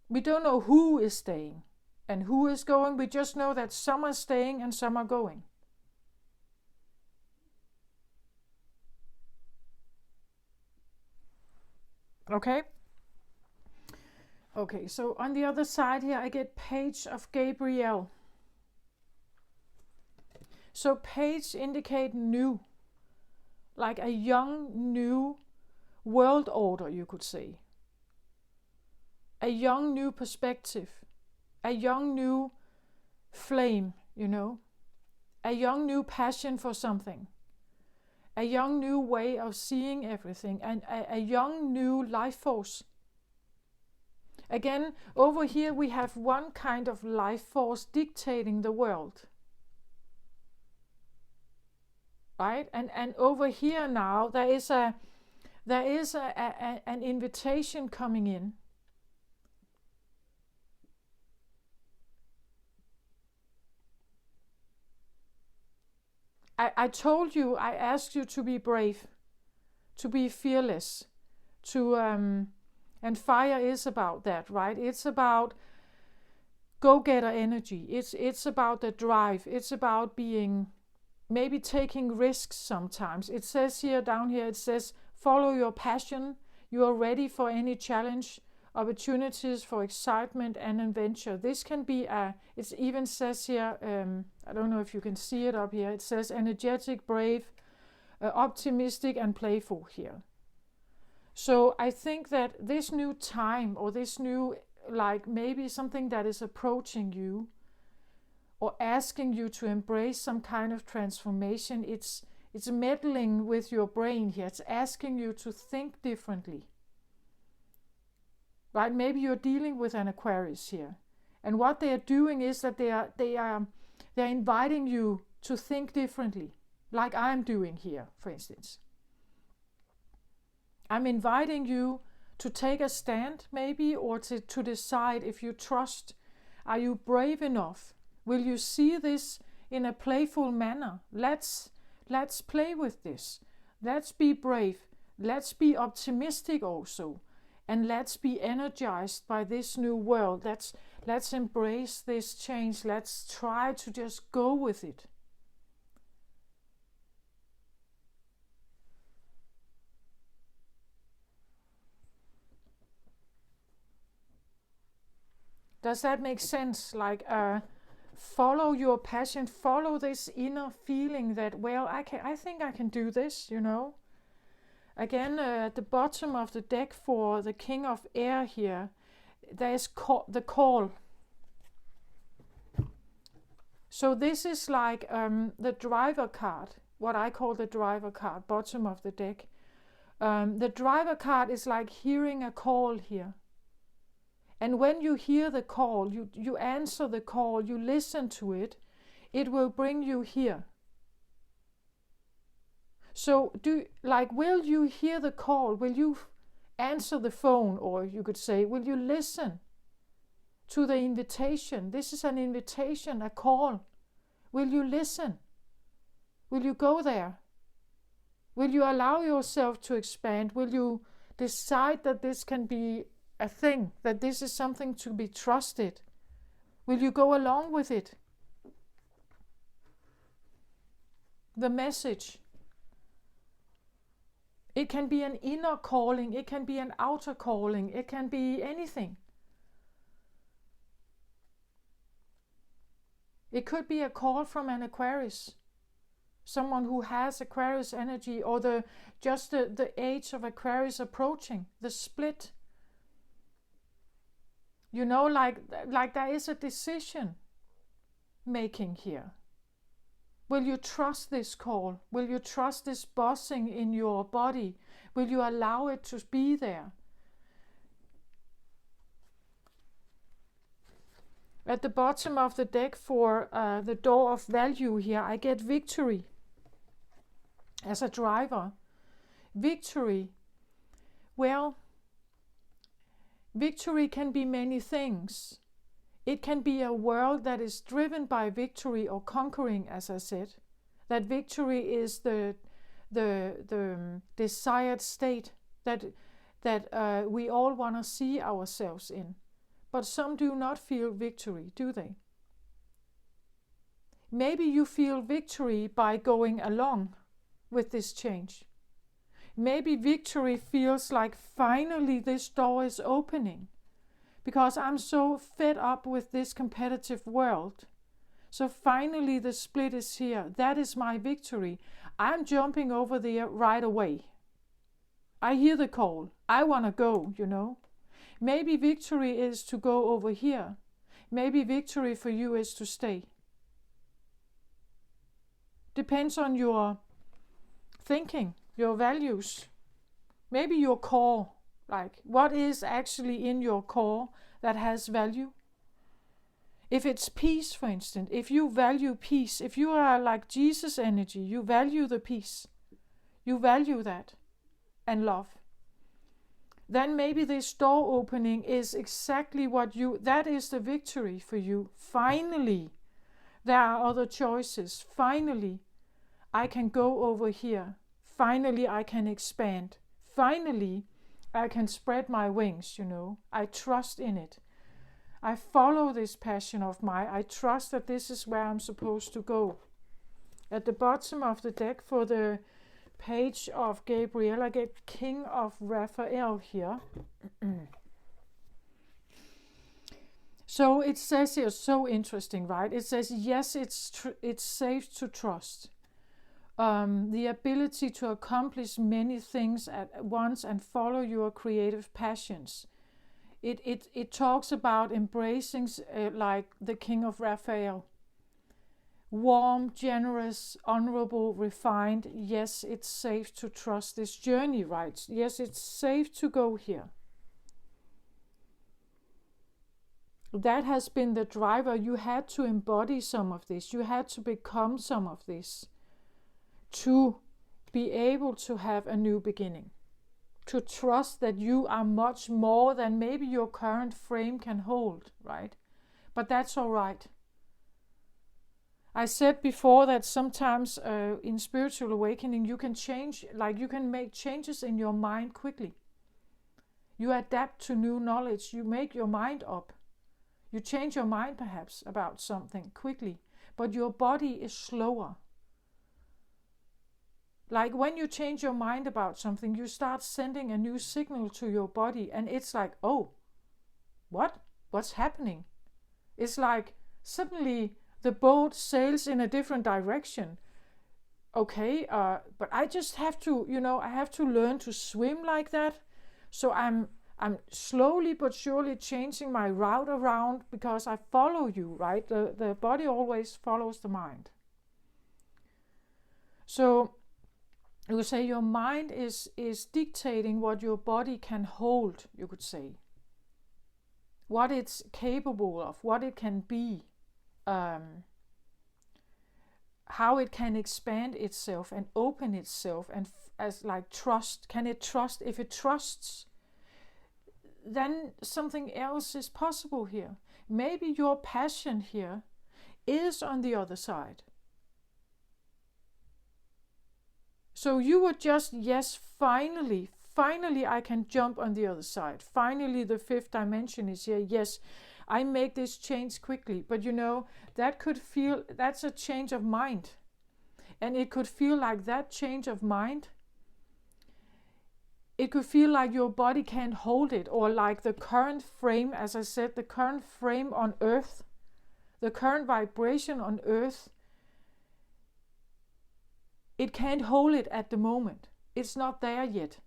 We don't know who is staying and who is going. We just know that some are staying and some are going. Okay? Okay, so on the other side here, I get Page of Gabriel. So page indicate new, like a young, new world order, you could say. A young, new perspective. A young, new flame, A young, new passion for something. A young, new way of seeing everything. And a young, new life force. Again, over here we have one kind of life force dictating the world. Right? And over here now there is an invitation coming in. I told you, I asked you to be brave, to be fearless, and fire is about that, right? It's about go-getter energy. It's about the drive. It's about being, maybe taking risks sometimes. It says here, down here, it says Follow your passion. You are ready for any challenge, opportunities for excitement and adventure. This can be it even says here, I don't know if you can see it up here, it says energetic, brave, optimistic and playful here. So I think that this new time, or this new, like maybe something that is approaching you or asking you to embrace some kind of transformation, it's meddling with your brain here. It's asking you to think differently. Right? Maybe you're dealing with an Aquarius here. And what they are doing is that they're inviting you to think differently, like I'm doing here, for instance. I'm inviting you to take a stand, maybe, or to decide if you trust. Are you brave enough? Will you see this in a playful manner? Let's play with this. Let's be brave. Let's be optimistic also. And let's be energized by this new world. Let's embrace this change. Let's try to just go with it. Does that make sense? Like, follow your passion, follow this inner feeling that, well, I think I can do this, you know. Again, at the bottom of the deck for the King of Air here, there's the call. So this is like the driver card, what I call the driver card, bottom of the deck. The driver card is like hearing a call here. And when you hear the call, you answer the call, you listen to it, it will bring you here. So will you hear the call? Will you answer the phone? Or you could say, will you listen to the invitation? This is an invitation, a call. Will you listen? Will you go there? Will you allow yourself to expand? Will you decide that this can be a thing, that this is something to be trusted? Will you go along with it? The message. It can be an inner calling, it can be an outer calling, it can be anything. It could be a call from an Aquarius, someone who has Aquarius energy, or the age of Aquarius approaching, the split. You know, like there is a decision making here. Will you trust this call? Will you trust this buzzing in your body? Will you allow it to be there? At the bottom of the deck for the door of value here, I get victory as a driver. Victory. Well, victory can be many things. It can be a world that is driven by victory or conquering, as I said. That victory is the desired state that we all want to see ourselves in. But some do not feel victory, do they? Maybe you feel victory by going along with this change. Maybe victory feels like finally this door is opening, because I'm so fed up with this competitive world. So finally the split is here. That is my victory. I'm jumping over there right away. I hear the call. I want to go, you know. Maybe victory is to go over here. Maybe victory for you is to stay. Depends on your thinking, your values. Maybe your core. Like, what is actually in your core that has value? If it's peace, for instance, if you value peace, if you are like Jesus energy, you value the peace. You value that and love. Then maybe this door opening is exactly that is the victory for you. Finally, there are other choices. Finally, I can go over here. Finally, I can expand. Finally, I can spread my wings, you know. I trust in it. I follow this passion of mine. I trust that this is where I'm supposed to go. At the bottom of the deck for the Page of Gabriel. I get King of Raphael here. So it says here, so interesting, right? It says, yes, it's safe to trust. The ability to accomplish many things at once and follow your creative passions. It talks about embracing like the King of Raphael. Warm, generous, honorable, refined. Yes, it's safe to trust this journey, right? Yes, it's safe to go here. That has been the driver. You had to embody some of this. You had to become some of this to be able to have a new beginning. To trust that you are much more than maybe your current frame can hold, right? But that's all right. I said before that sometimes in spiritual awakening you can change, like you can make changes in your mind quickly. You adapt to new knowledge, you make your mind up. You change your mind perhaps about something quickly, but your body is slower. Like when you change your mind about something, you start sending a new signal to your body and it's like, oh, what? What's happening? It's like suddenly the boat sails in a different direction. Okay, but I just have to, I have to learn to swim like that. So I'm slowly but surely changing my route around because I follow you, right? The body always follows the mind. So you would say your mind is dictating what your body can hold, you could say. What it's capable of, what it can be. How it can expand itself and open itself and as like trust. Can it trust? If it trusts, then something else is possible here. Maybe your passion here is on the other side. So you would just, yes, finally I can jump on the other side. Finally the fifth dimension is here. Yes, I make this change quickly. But that could feel, that's a change of mind. And it could feel like that change of mind, it could feel like your body can't hold it, or like the current frame, as I said, the current frame on earth, the current vibration on earth, it can't hold it at the moment. It's not there yet.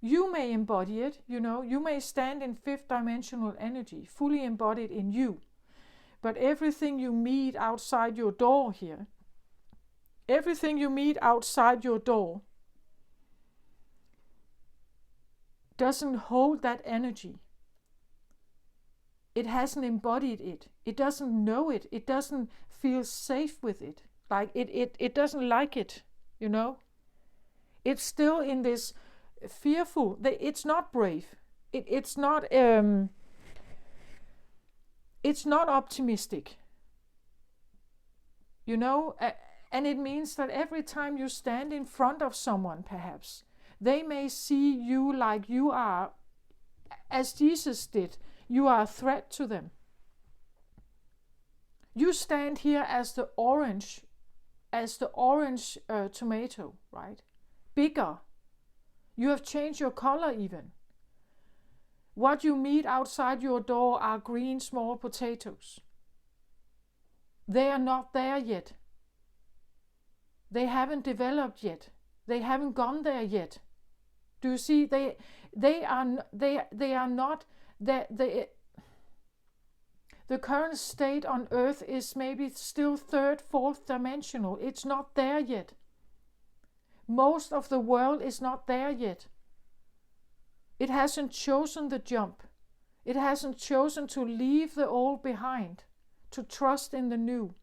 You may embody it, you may stand in fifth dimensional energy, fully embodied in you. But everything you meet outside your door here, everything you meet outside your door doesn't hold that energy. It hasn't embodied it. It doesn't know it. It doesn't feel safe with it. Like it doesn't like it, It's still in this fearful. It's not brave. It's not optimistic. And it means that every time you stand in front of someone, perhaps, they may see you like you are, as Jesus did, you are a threat to them. You stand here as the orange tomato, right? Bigger. You have changed your color even. What you meet outside your door are green small potatoes. They are not there yet. They haven't developed yet. They haven't gone there yet. Do you see? They are not. The current state on Earth is maybe still third, fourth dimensional. It's not there yet. Most of the world is not there yet. It hasn't chosen the jump. It hasn't chosen to leave the old behind, to trust in the new.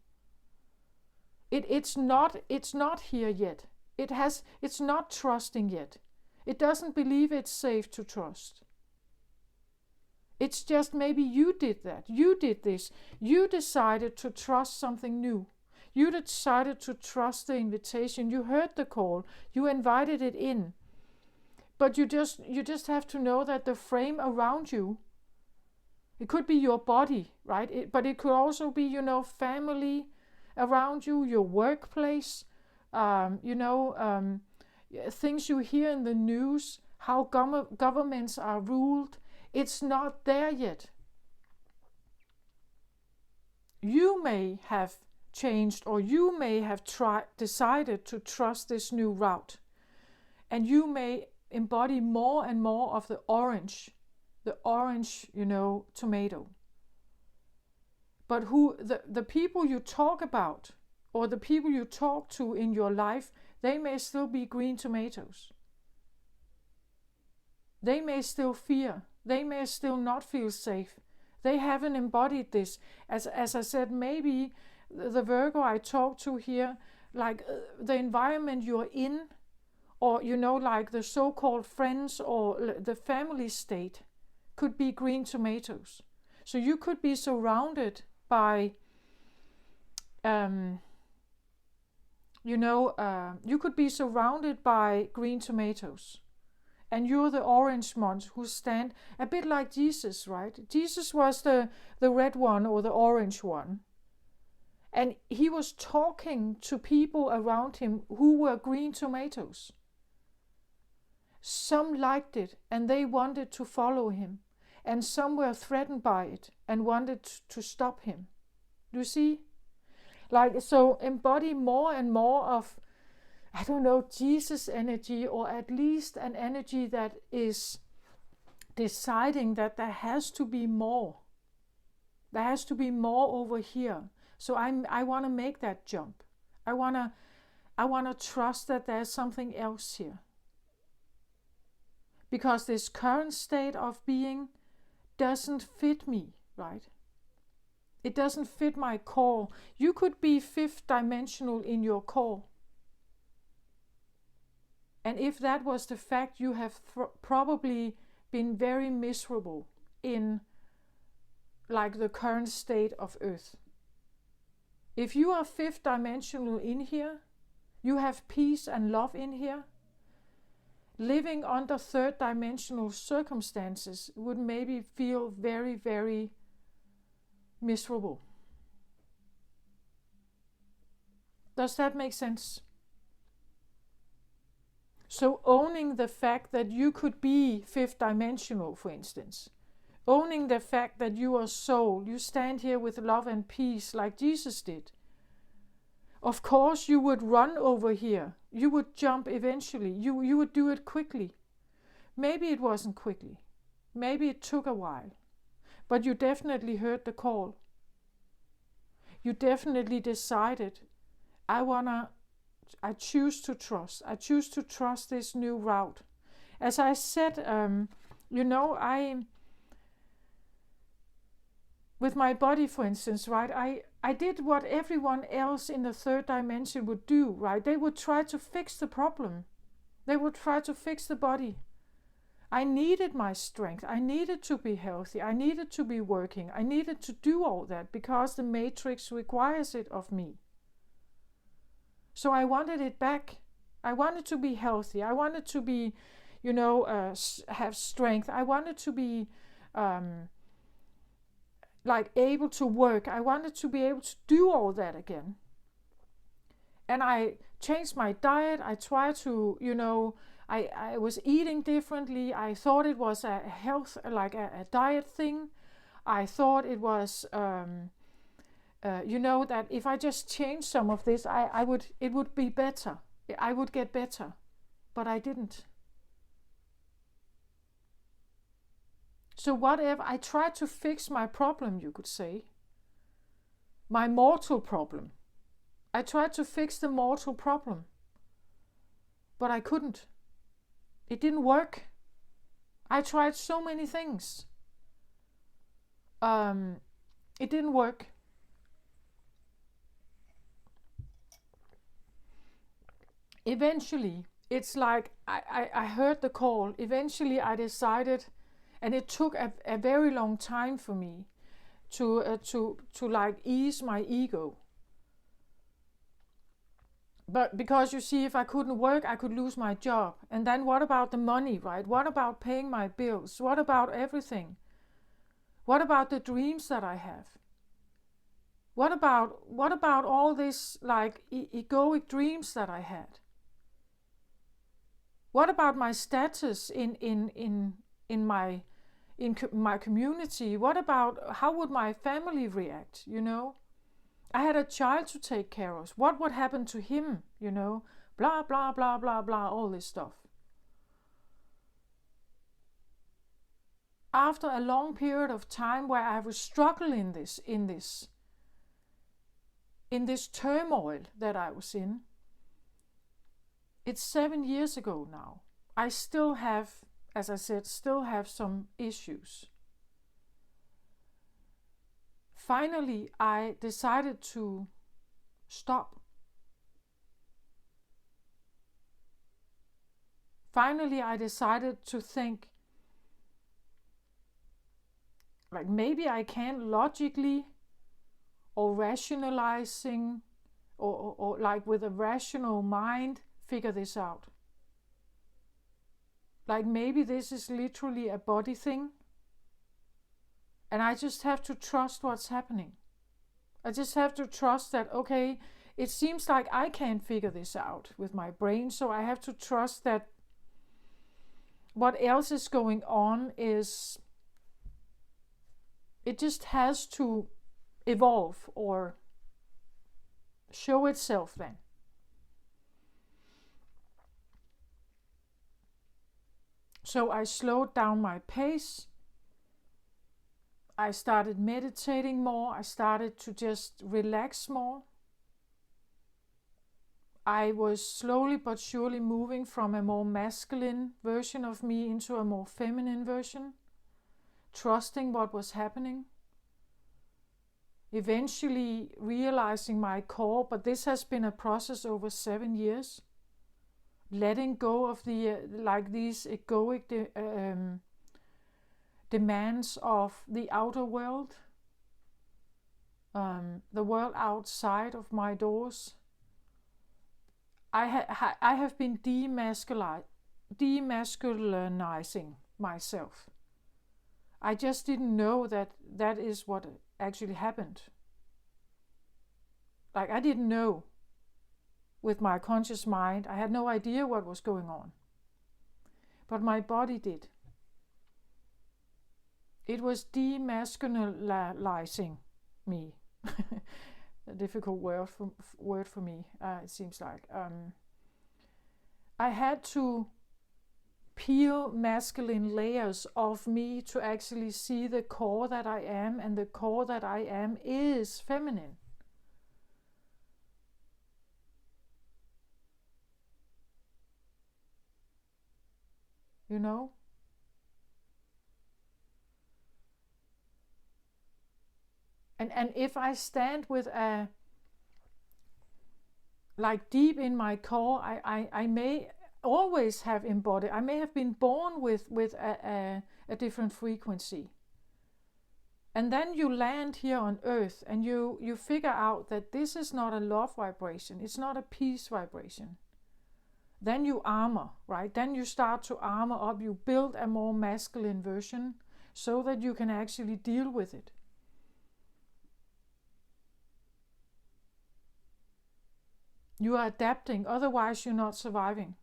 It's not here yet. It's not trusting yet. It doesn't believe it's safe to trust. It's just maybe you did that. You did this. You decided to trust something new. You decided to trust the invitation. You heard the call. You invited it in. But you just have to know that the frame around you, it could be your body, right? But it could also be, family around you, your workplace, things you hear in the news, how governments are ruled, it's not there yet. You may have changed, or you may have decided to trust this new route, and you may embody more and more of the orange, tomato. But the people you talk about, or the people you talk to in your life, they may still be green tomatoes. They may still fear. They may still not feel safe. They haven't embodied this. As I said, maybe the Virgo I talk to here, like the environment you're in, or like the so-called friends or the family state, could be green tomatoes. So you could be surrounded by, you could be surrounded by green tomatoes. And you're the orange ones who stand a bit like Jesus, right? Jesus was the red one or the orange one. And he was talking to people around him who were green tomatoes. Some liked it and they wanted to follow him. And some were threatened by it and wanted to stop him. Do you see? Like, so embody more and more of, I don't know, Jesus energy, or at least an energy that is deciding that there has to be more. There has to be more over here. So I want to make that jump. I want to trust that there's something else here. Because this current state of being doesn't fit me, right? It doesn't fit my core. You could be fifth dimensional in your core. And if that was the fact, you have probably been very miserable in like the current state of Earth. If you are fifth dimensional in here, you have peace and love in here. Living under third dimensional circumstances would maybe feel very, very miserable. Does that make sense? So owning the fact that you could be fifth dimensional, for instance, owning the fact that you are soul, you stand here with love and peace like Jesus did. Of course you would run over here. You would jump eventually. You would do it quickly. Maybe it wasn't quickly. Maybe it took a while. But you definitely heard the call. You definitely decided, I choose to trust. I choose to trust this new route. As I said, with my body, for instance, right, I did what everyone else in the third dimension would do, right? They would try to fix the problem. They would try to fix the body. I needed my strength. I needed to be healthy. I needed to be working. I needed to do all that because the matrix requires it of me. So I wanted it back. I wanted to be healthy. I wanted to be, have strength. I wanted to be able to work. I wanted to be able to do all that again. And I changed my diet. I tried to, I was eating differently. I thought it was a health, like a diet thing. I thought it was, that if I just changed some of this, it would be better. I would get better. But I didn't. So whatever, I tried to fix my problem, you could say. My mortal problem. I tried to fix the mortal problem. But I couldn't. It didn't work. I tried so many things. It didn't work. Eventually, it's like I heard the call. Eventually, I decided, and it took a very long time for me to ease my ego. But because you see, if I couldn't work, I could lose my job. And then what about the money, right? What about paying my bills? What about everything? What about the dreams that I have? What about all this egoic dreams that I had? What about my status in my community? What about how would my family react? I had a child to take care of. What would happen to him? Blah blah blah blah blah. All this stuff. After a long period of time where I was struggling in this turmoil that I was in. It's 7 years ago now. I still have, as I said, some issues. Finally, I decided to stop. Finally, I decided to think, like maybe I can logically or rationalizing or like with a rational mind figure this out. Like maybe this is literally a body thing and I just have to trust what's happening. I just have to trust that, okay, it seems like I can't figure this out with my brain, so I have to trust that what else is going on is, it just has to evolve or show itself then. So I slowed down my pace. I started meditating more. I started to just relax more. I was slowly but surely moving from a more masculine version of me into a more feminine version, trusting what was happening. Eventually realizing my core, but this has been a process over 7 years. Letting go of these egoic demands of the outer world, the world outside of my doors. I have been demasculinizing myself. I just didn't know that is what actually happened. Like I didn't know with my conscious mind. I had no idea what was going on. But my body did. It was demasculinizing me. A difficult word for me, it seems like. I had to peel masculine layers of me to actually see the core that I am, and the core that I am is feminine. You know? And if I stand with a, like deep in my core, I may always have embodied, I may have been born with a different frequency. And then you land here on earth and you figure out that this is not a love vibration, it's not a peace vibration. Then you armor, right? Then you start to armor up, you build a more masculine version so that you can actually deal with it. You are adapting, otherwise you're not surviving.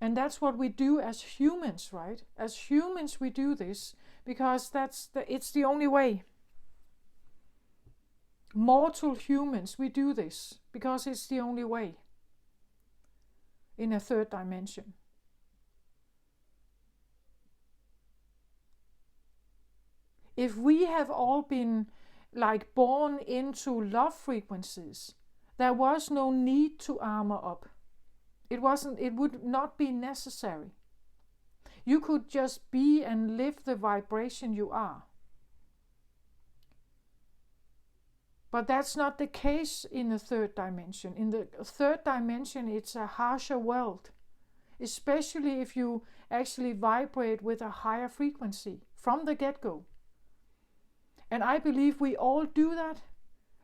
And that's what we do as humans, right? As humans we do this because it's the only way. Mortal humans, we do this because it's the only way in a third dimension. If we have all been like born into love frequencies, there was no need to armor up. It would not be necessary. You could just be and live the vibration you are. But that's not the case in the third dimension. In the third dimension, it's a harsher world, especially if you actually vibrate with a higher frequency from the get-go. And I believe we all do that.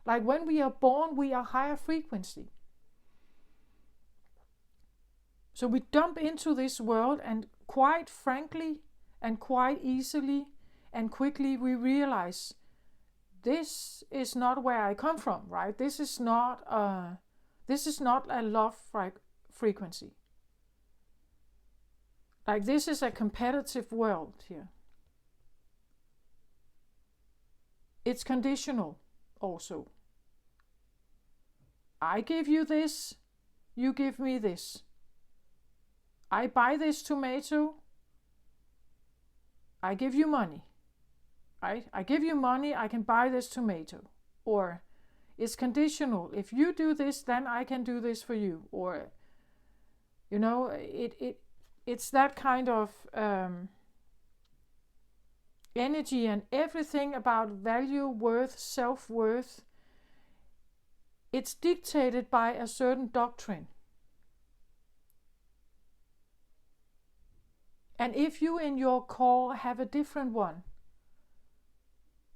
Like when we are born, we are higher frequency. So we dump into this world, and quite frankly and quite easily and quickly we realize this is not where I come from, right? This is not This is not a love frequency. Like, this is a competitive world here. It's conditional also. I give you this, you give me this. I buy this tomato, I give you money. I give you money, I can buy this tomato. Or it's conditional. If you do this, then I can do this for you. Or, you know, it's that kind of energy, and everything about value, worth, self-worth. It's dictated by a certain doctrine. And if you in your core have a different one,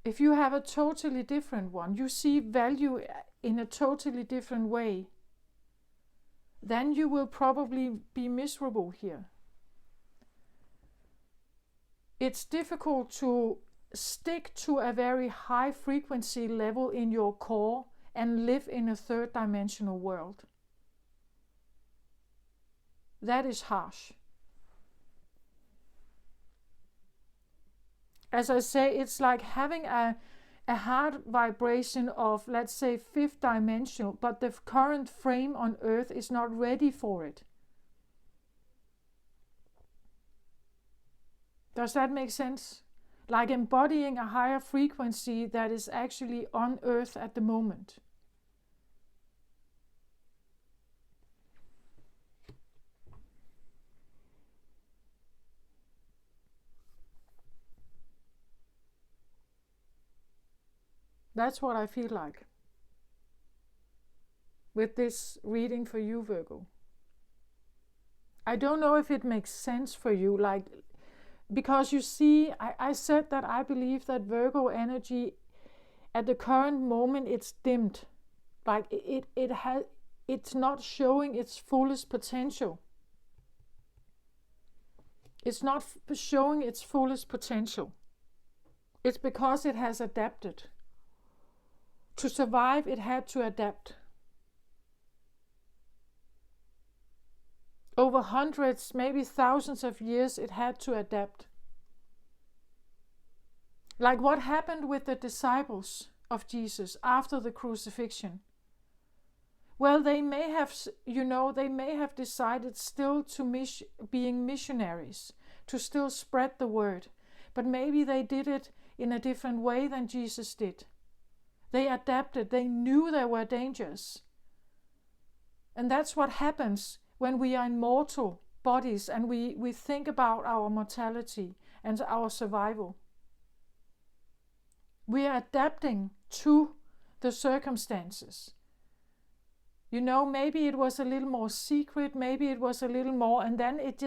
if you have a totally different one, you see value in a totally different way, then you will probably be miserable here. It's difficult to stick to a very high frequency level in your core and live in a third dimensional world. That is harsh. As I say, it's like having a heart vibration of, let's say, fifth dimensional, but the current frame on Earth is not ready for it. Does that make sense? Like embodying a higher frequency that is actually on Earth at the moment. That's what I feel like with this reading for you, Virgo. I don't know if it makes sense for you, like, because you see, I said that I believe that Virgo energy at the current moment, it's dimmed. Like it's not showing its fullest potential. It's not showing its fullest potential. It's because it has adapted. To survive, it had to adapt. Over hundreds, maybe thousands of years, it had to adapt. Like what happened with the disciples of Jesus after the crucifixion? Well, they may have, they may have decided still to being missionaries, to still spread the word. But maybe they did it in a different way than Jesus did. They adapted. They knew there were dangers. And that's what happens when we are in mortal bodies and we think about our mortality and our survival. We are adapting to the circumstances. Maybe it was a little more secret, maybe it was a little more, and then it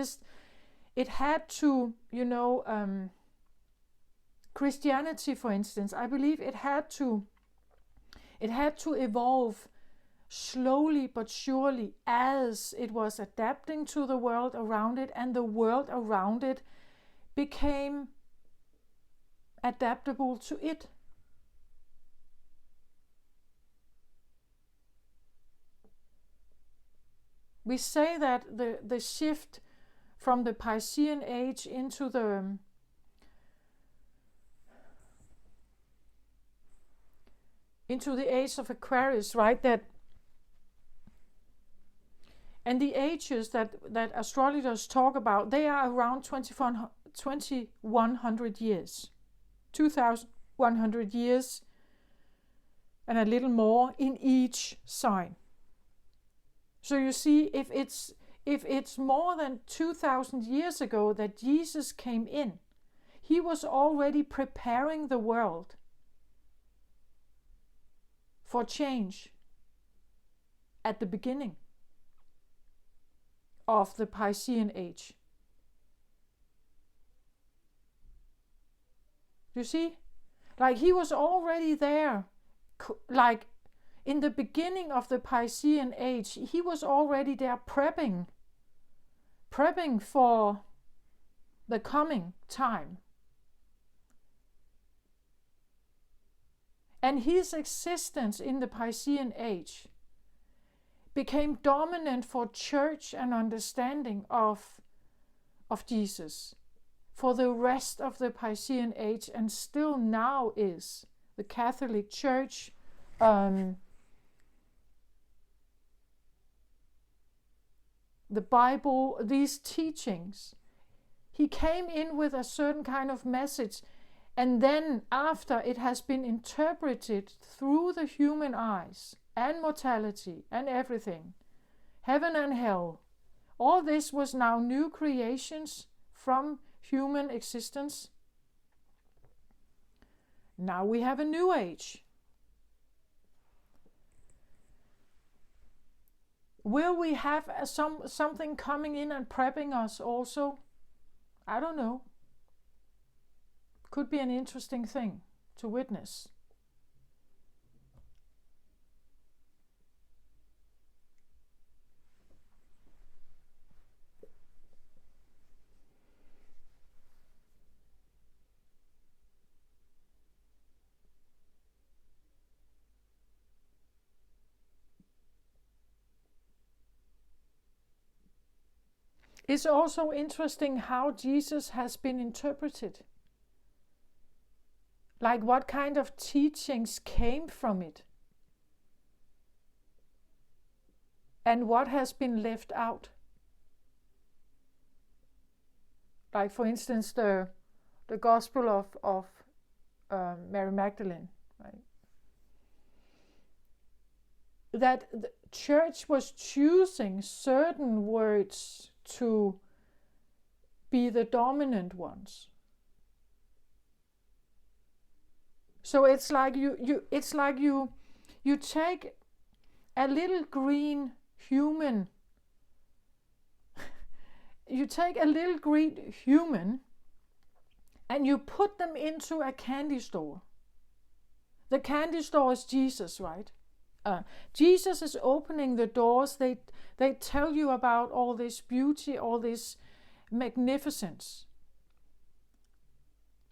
had to, Christianity, for instance, I believe it had to evolve slowly but surely as it was adapting to the world around it, and the world around it became adaptable to it. We say that the shift from the Piscean age into the age of Aquarius, right? And the ages that astrologers talk about, they are around 2100 years. 2100 years and a little more in each sign. So you see, if it's more than 2000 years ago that Jesus came in, he was already preparing the world for change at the beginning of the Piscean age. You see? Like he was already there, like in the beginning of the Piscean age, he was already there prepping for the coming time. And his existence in the Piscean age became dominant for church and understanding of Jesus for the rest of the Piscean age, and still now is the Catholic Church. The Bible, these teachings, he came in with a certain kind of message, and then after it has been interpreted through the human eyes, and mortality and everything, heaven and hell, all this was now new creations from human existence. Now we have a new age. Will we have something coming in and prepping us also? I don't know. Could be an interesting thing to witness. It's also interesting how Jesus has been interpreted. Like what kind of teachings came from it. And what has been left out. Like for instance the Gospel of Mary Magdalene. Right? That the church was choosing certain words to be the dominant ones. So it's like you take a little green human you take a little green human and you put them into a candy store. The candy store is Jesus, right? Jesus is opening the doors. They tell you about all this beauty, all this magnificence.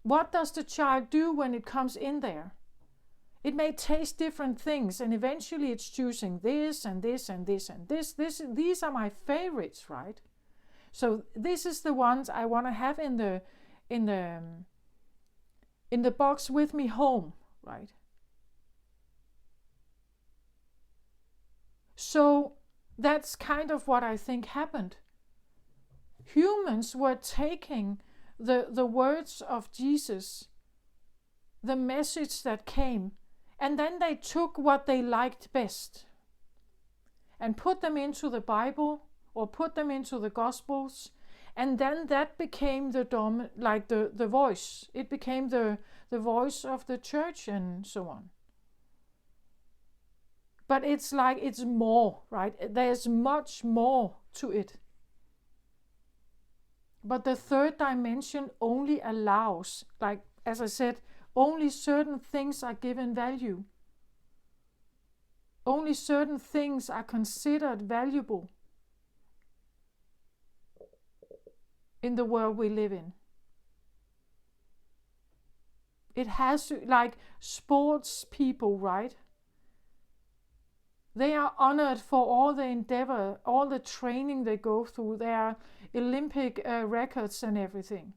What does the child do when it comes in there? It may taste different things, and eventually it's choosing this and this and this and this. These are my favorites, right? So this is the ones I want to have in the box with me home, right? So that's kind of what I think happened. Humans were taking the words of Jesus, the message that came, and then they took what they liked best and put them into the Bible or put them into the Gospels, and then that became the voice. It became the voice of the church and so on. But it's like it's more, right? There's much more to it. But the third dimension only allows, like as I said, only certain things are given value. Only certain things are considered valuable in the world we live in. It has to, like sports people, right? They are honored for all the endeavor, all the training they go through, their Olympic records and everything.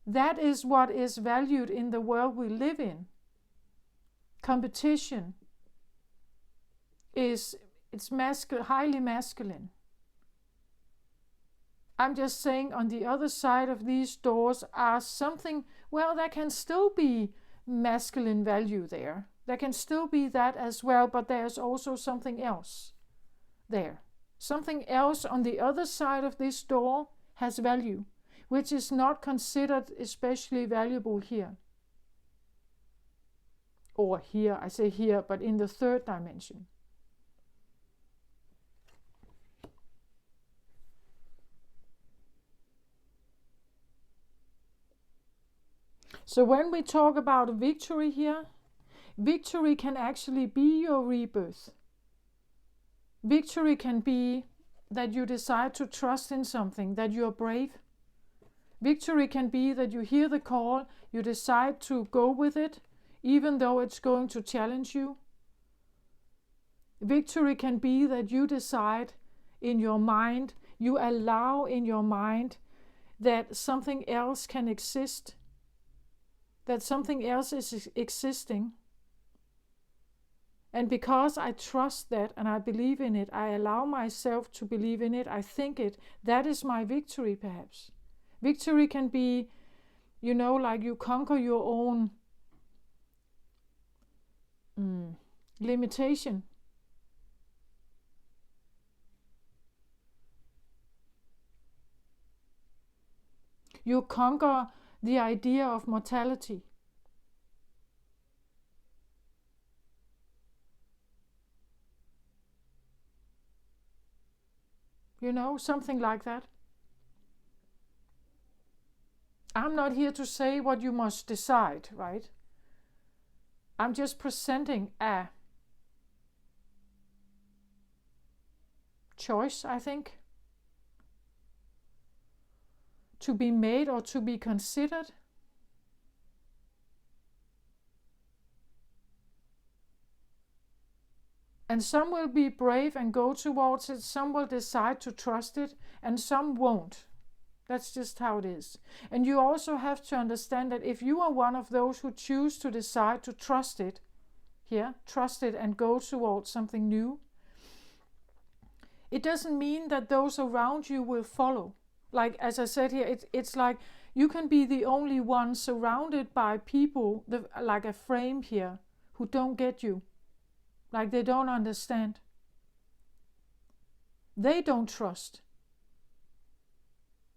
That is what is valued in the world we live in. Competition it's highly masculine. I'm just saying on the other side of these doors are something, well, there can still be masculine value there. There can still be that as well, but there's also something else there. Something else on the other side of this door has value, which is not considered especially valuable here. Or here, I say here, but in the third dimension. So when we talk about victory here, victory can actually be your rebirth. Victory can be that you decide to trust in something, that you're brave. Victory can be that you hear the call, you decide to go with it, even though it's going to challenge you. Victory can be that you decide in your mind, you allow in your mind that something else can exist, that something else is existing. And because I trust that and I believe in it, I allow myself to believe in it, I think it, that is my victory perhaps. Victory can be, like you conquer your own limitation. You conquer the idea of mortality. Something like that. I'm not here to say what you must decide, right? I'm just presenting a choice, I think, to be made or to be considered. And some will be brave and go towards it, some will decide to trust it, and some won't. That's just how it is. And you also have to understand that if you are one of those who choose to decide to trust it, trust it and go towards something new, it doesn't mean that those around you will follow. Like, as I said here, it's like you can be the only one surrounded by people, like a frame here, who don't get you. Like they don't understand. They don't trust.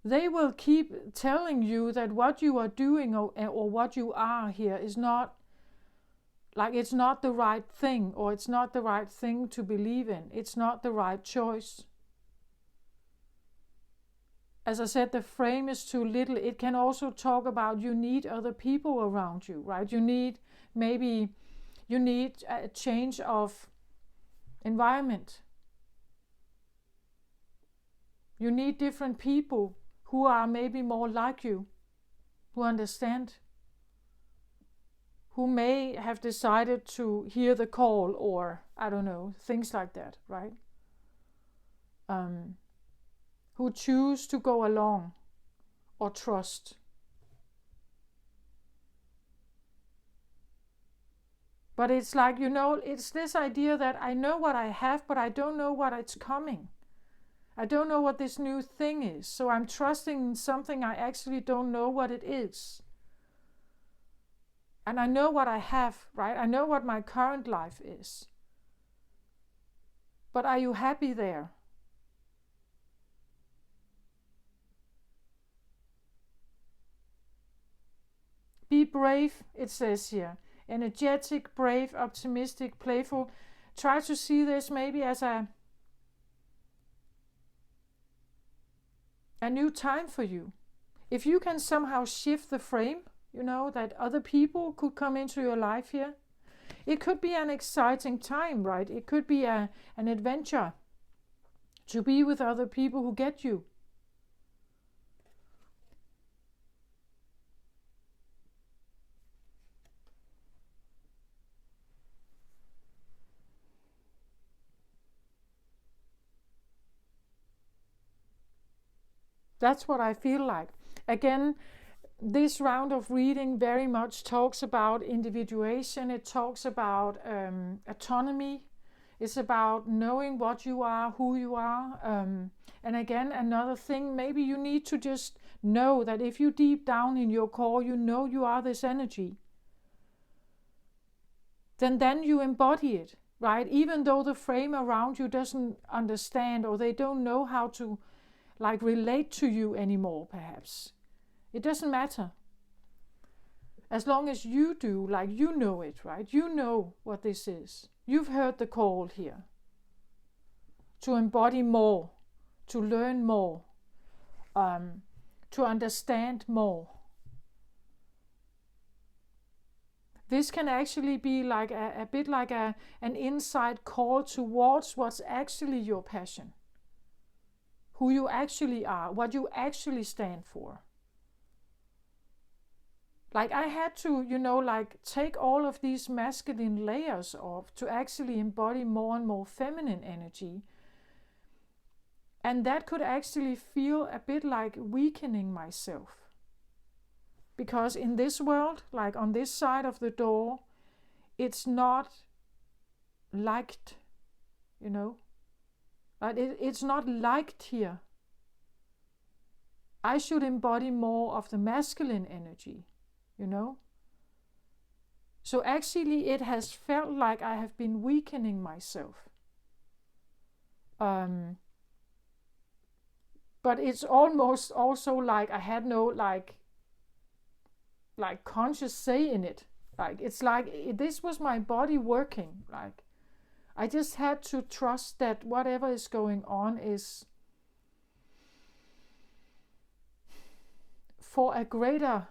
They will keep telling you that what you are doing or what you are here is not, like it's not the right thing, or it's not the right thing to believe in. It's not the right choice. As I said, the frame is too little. It can also talk about you need other people around you, right? You need a change of environment. You need different people who are maybe more like you, who understand, who may have decided to hear the call, or I don't know, things like that, right? Who choose to go along or trust. But it's like, it's this idea that I know what I have, but I don't know what it's coming. I don't know what this new thing is. So I'm trusting in something I actually don't know what it is. And I know what I have, right? I know what my current life is. But are you happy there? Be brave, it says here. Energetic, brave, optimistic, playful. Try to see this maybe as a new time for you. If you can somehow shift the frame, that other people could come into your life here. It could be an exciting time, right? It could be an adventure to be with other people who get you. That's what I feel like. Again, this round of reading very much talks about individuation. It talks about autonomy. It's about knowing what you are, who you are. And again, another thing, maybe you need to just know that if you deep down in your core, you are this energy, then you embody it, right? Even though the frame around you doesn't understand, or they don't know how to relate to you anymore, perhaps. It doesn't matter. As long as you do, you know it, right? You know what this is. You've heard the call here to embody more, to learn more, to understand more. This can actually be like a bit like an inside call towards what's actually your passion, who you actually are, what you actually stand for. Like I had to, like take all of these masculine layers off to actually embody more and more feminine energy. And that could actually feel a bit like weakening myself. Because in this world, like on this side of the door, it's not liked, Like it's not liked here. I should embody more of the masculine energy, So actually it has felt like I have been weakening myself. But it's almost also like I had no like conscious say in it. Like it's like this was my body working. Like I just had to trust that whatever is going on is for a greater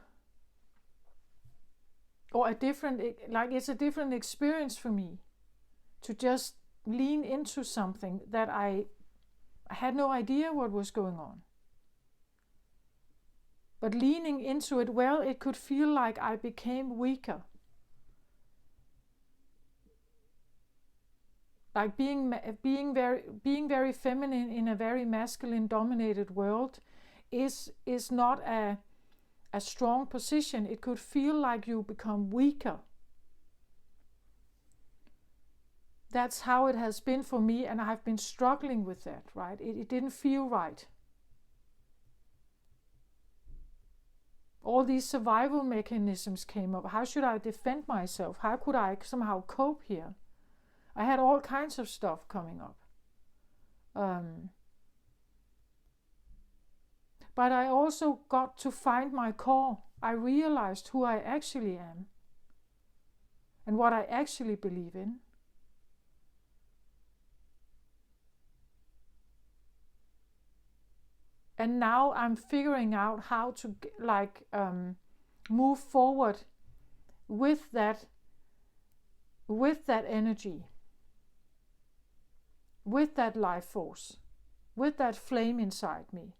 or a different, like it's a different experience for me to just lean into something that I had no idea what was going on. But leaning into it, well, it could feel like I became weaker. Like being very feminine in a very masculine dominated world is not a strong position. It could feel like you become weaker. That's how it has been for me, and I've been struggling with that, right? It didn't feel right. All these survival mechanisms came up. How should I defend myself? How could I somehow cope here? I had all kinds of stuff coming up. But I also got to find my core. I realized who I actually am and what I actually believe in. And now I'm figuring out how to move forward with that energy, with that life force, with that flame inside me,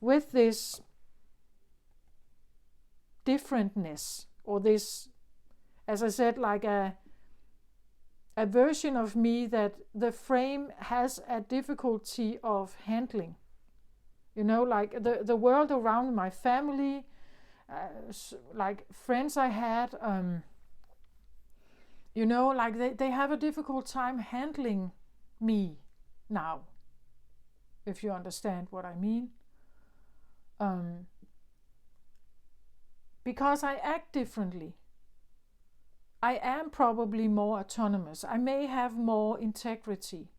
with this differentness, or this, as I said, like a version of me that the frame has a difficulty of handling. Like the world around my family, like friends I had, like they have a difficult time handling me now, if you understand what I mean. Because I act differently. I am probably more autonomous. I may have more integrity,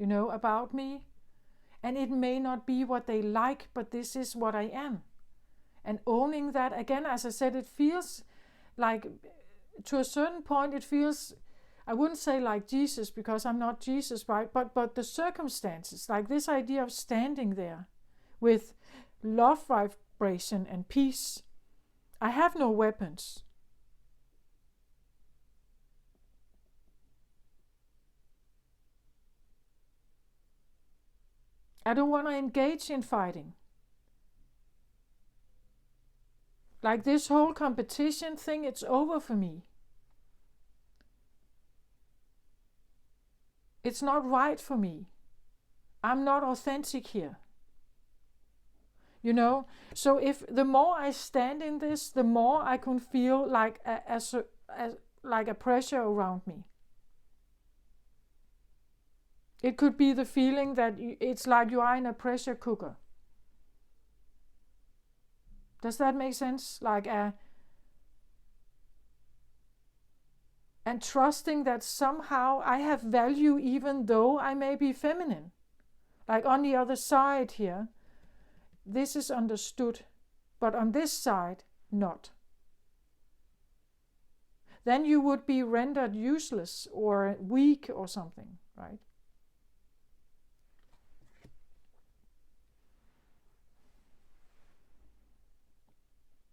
about me. And it may not be what they like, but this is what I am. And owning that, again, as I said, it feels like, to a certain point, it feels, I wouldn't say like Jesus, because I'm not Jesus, right? But the circumstances, like this idea of standing there with love vibration and peace. I have no weapons. I don't want to engage in fighting. Like this whole competition thing, it's over for me. It's not right for me. I'm not authentic here. So if the more I stand in this, the more I can feel like a pressure around me. It could be the feeling that it's like you are in a pressure cooker. Does that make sense? And trusting that somehow I have value even though I may be feminine. Like on the other side here, this is understood, but on this side, not. Then you would be rendered useless or weak or something, right?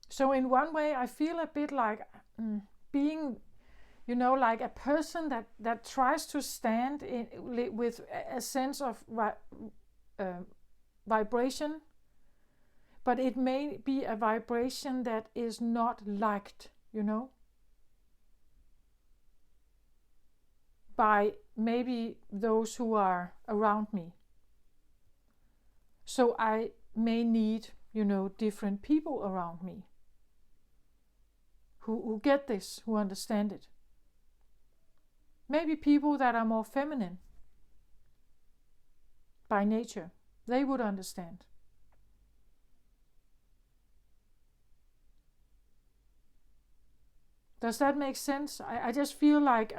So in one way, I feel a bit like being, like a person that tries to stand with a sense of vibration, but it may be a vibration that is not liked, by maybe those who are around me. So I may need, different people around me who get this, who understand it. Maybe people that are more feminine by nature, they would understand. Does that make sense? I just feel like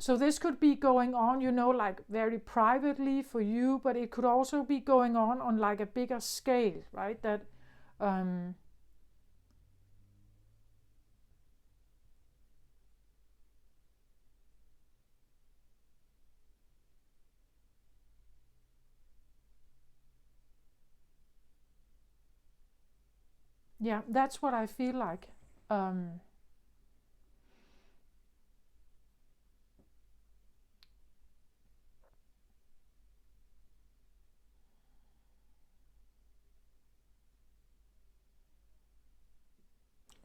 so this could be going on, like very privately for you, but it could also be going on like a bigger scale, right? That yeah, that's what I feel like.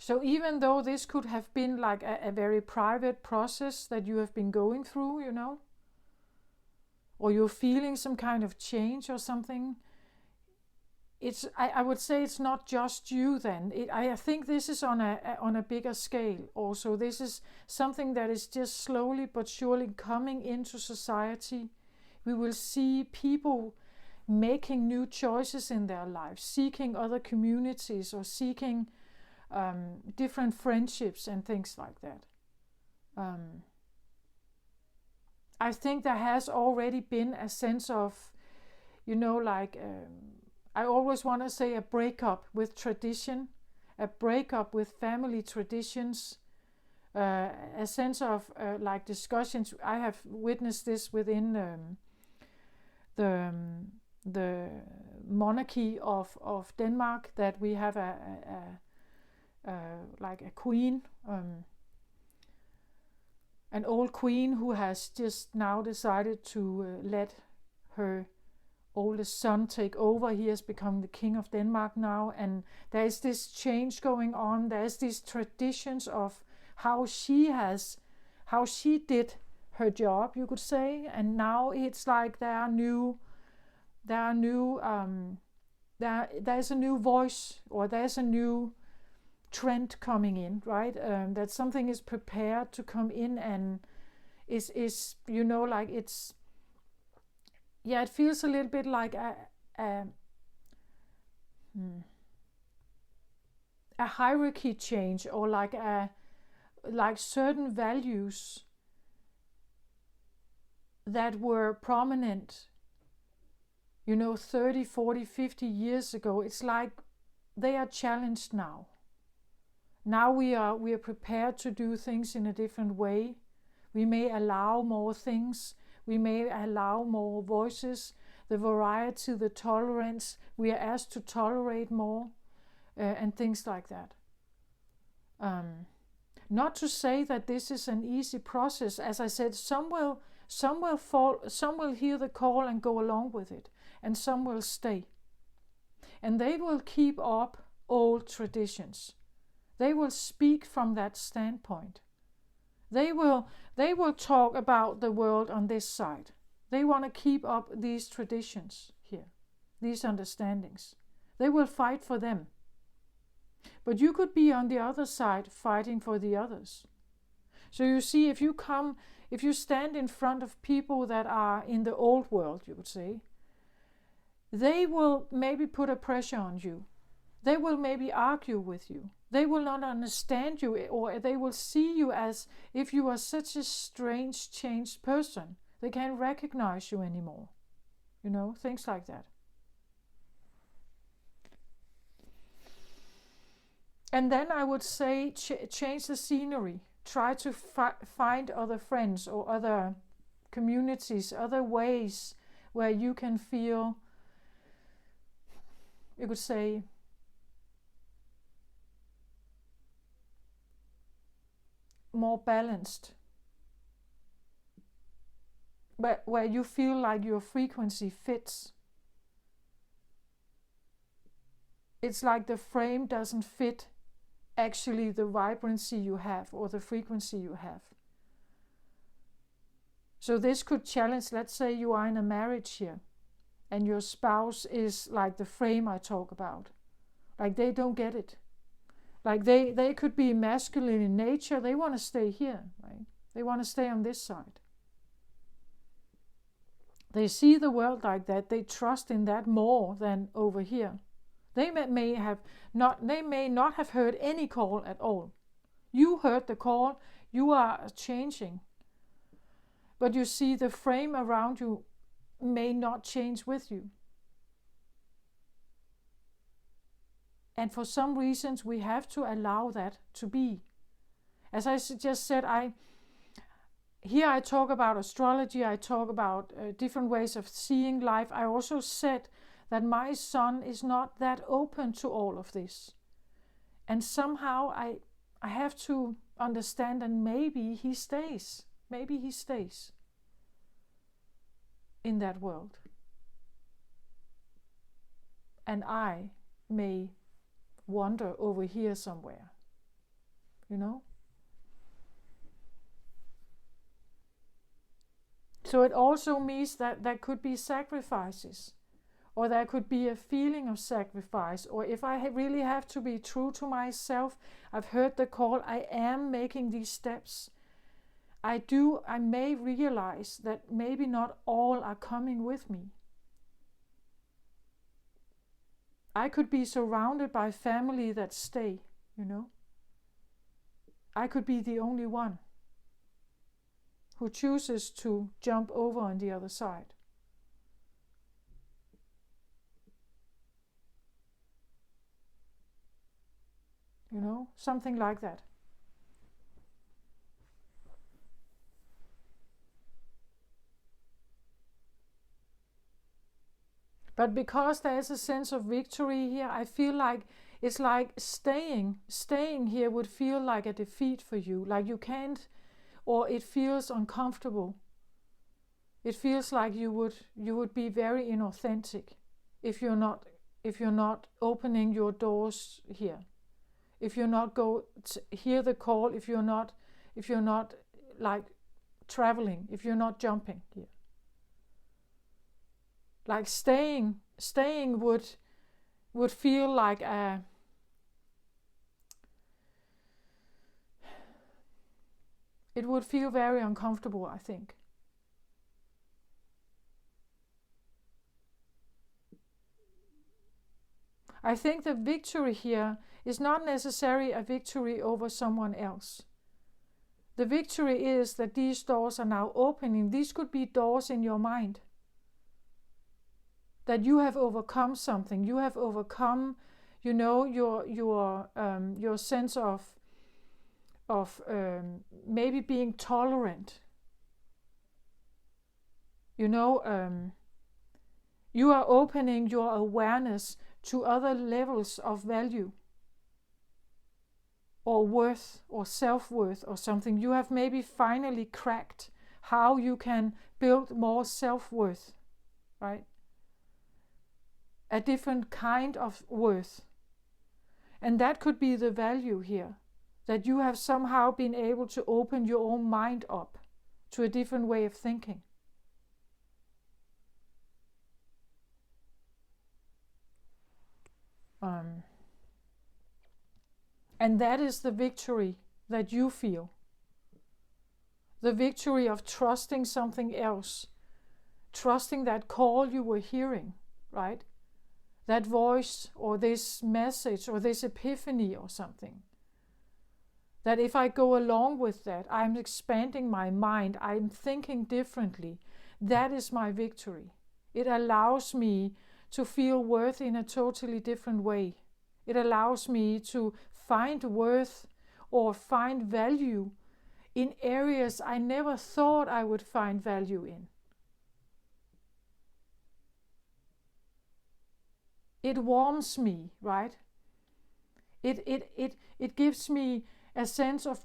So even though this could have been like a very private process that you have been going through, or you're feeling some kind of change or something, I would say it's not just you then. I think this is on a bigger scale also. This is something that is just slowly but surely coming into society. We will see people making new choices in their lives, seeking other communities or seeking different friendships and things like that. I think there has already been a sense of, I always want to say a breakup with tradition, a breakup with family traditions, a sense of like discussions. I have witnessed this within the monarchy of Denmark, that we have like a queen, an old queen who has just now decided to let her oldest son take over. He has become the king of Denmark now, and there is this change going on. There's these traditions of how she did her job, you could say, and now it's like there's a new voice, or there's a new trend coming in, right? That something is prepared to come in and is like it's, yeah, it feels a little bit like a hierarchy change, or like certain values that were prominent 30, 40, 50 years ago. It's like they are challenged now. Now we are prepared to do things in a different way. We may allow more things. We may allow more voices, the variety, the tolerance. We are asked to tolerate more, and things like that. Not to say that this is an easy process. As I said, some will hear the call and go along with it, and some will stay. And they will keep up old traditions. They will speak from that standpoint. They will talk about the world on this side. They want to keep up these traditions here, these understandings. They will fight for them. But you could be on the other side fighting for the others. So you see, if you stand in front of people that are in the old world, you could say, they will maybe put a pressure on you. They will maybe argue with you. They will not understand you, or they will see you as if you are such a strange, changed person. They can't recognize you anymore. Things like that. And then I would say change the scenery. Try to find other friends or other communities, other ways where you can feel, you could say, more balanced, where you feel like your frequency fits. it's like the frame doesn't fit actually the vibrancy you have or the frequency you have. So this could challenge, let's say you are in a marriage here and your spouse is like the frame I talk about. Like they don't get it. Like they could be masculine in nature, they want to stay here, right? They want to stay on this side. They see the world like that, they trust in that more than over here. They may not have heard any call at all. You heard the call, you are changing. But you see the frame around you may not change with you. And for some reasons we have to allow that to be. As I just said, here I talk about astrology, I talk about different ways of seeing life. I also said that my son is not that open to all of this. And somehow I have to understand, and maybe he stays in that world. And I may wander over here somewhere, you know? So it also means that there could be sacrifices, or there could be a feeling of sacrifice, or if I really have to be true to myself, I've heard the call, I am making these steps. I may realize that maybe not all are coming with me. I could be surrounded by family that stay, you know. I could be the only one who chooses to jump over on the other side. You know, something like that. But because there is a sense of victory here, I feel like it's like staying here would feel like a defeat for you. Like you can't, or it feels uncomfortable. It feels like you would be very inauthentic if you're not opening your doors here. If you're not hear the call, if you're not like traveling, if you're not jumping here. Like staying would feel like it would feel very uncomfortable, I think. I think the victory here is not necessarily a victory over someone else. The victory is that these doors are now opening. These could be doors in your mind. That you have overcome something. You have overcome, you know, your sense of maybe being tolerant. You know, you are opening your awareness to other levels of value or worth or self-worth or something. You have maybe finally cracked how you can build more self-worth, right? A different kind of worth. And that could be the value here, that you have somehow been able to open your own mind up to a different way of thinking. And that is the victory that you feel. The victory of trusting something else, trusting that call you were hearing, right? That voice or this message or this epiphany or something. That if I go along with that, I'm expanding my mind, I'm thinking differently. That is my victory. It allows me to feel worth in a totally different way. It allows me to find worth or find value in areas I never thought I would find value in. It warms me, right? It gives me a sense of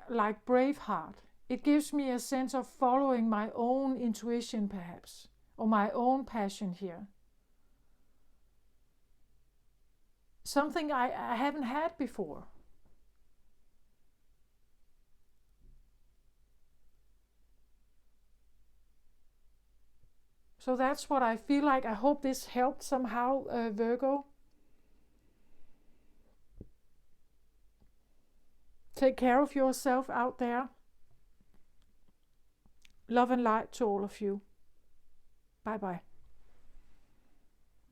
like Braveheart. It gives me a sense of following my own intuition perhaps, or my own passion here. something I haven't had before. So that's what I feel like. I hope this helped somehow, Virgo. Take care of yourself out there. Love and light to all of you. Bye bye.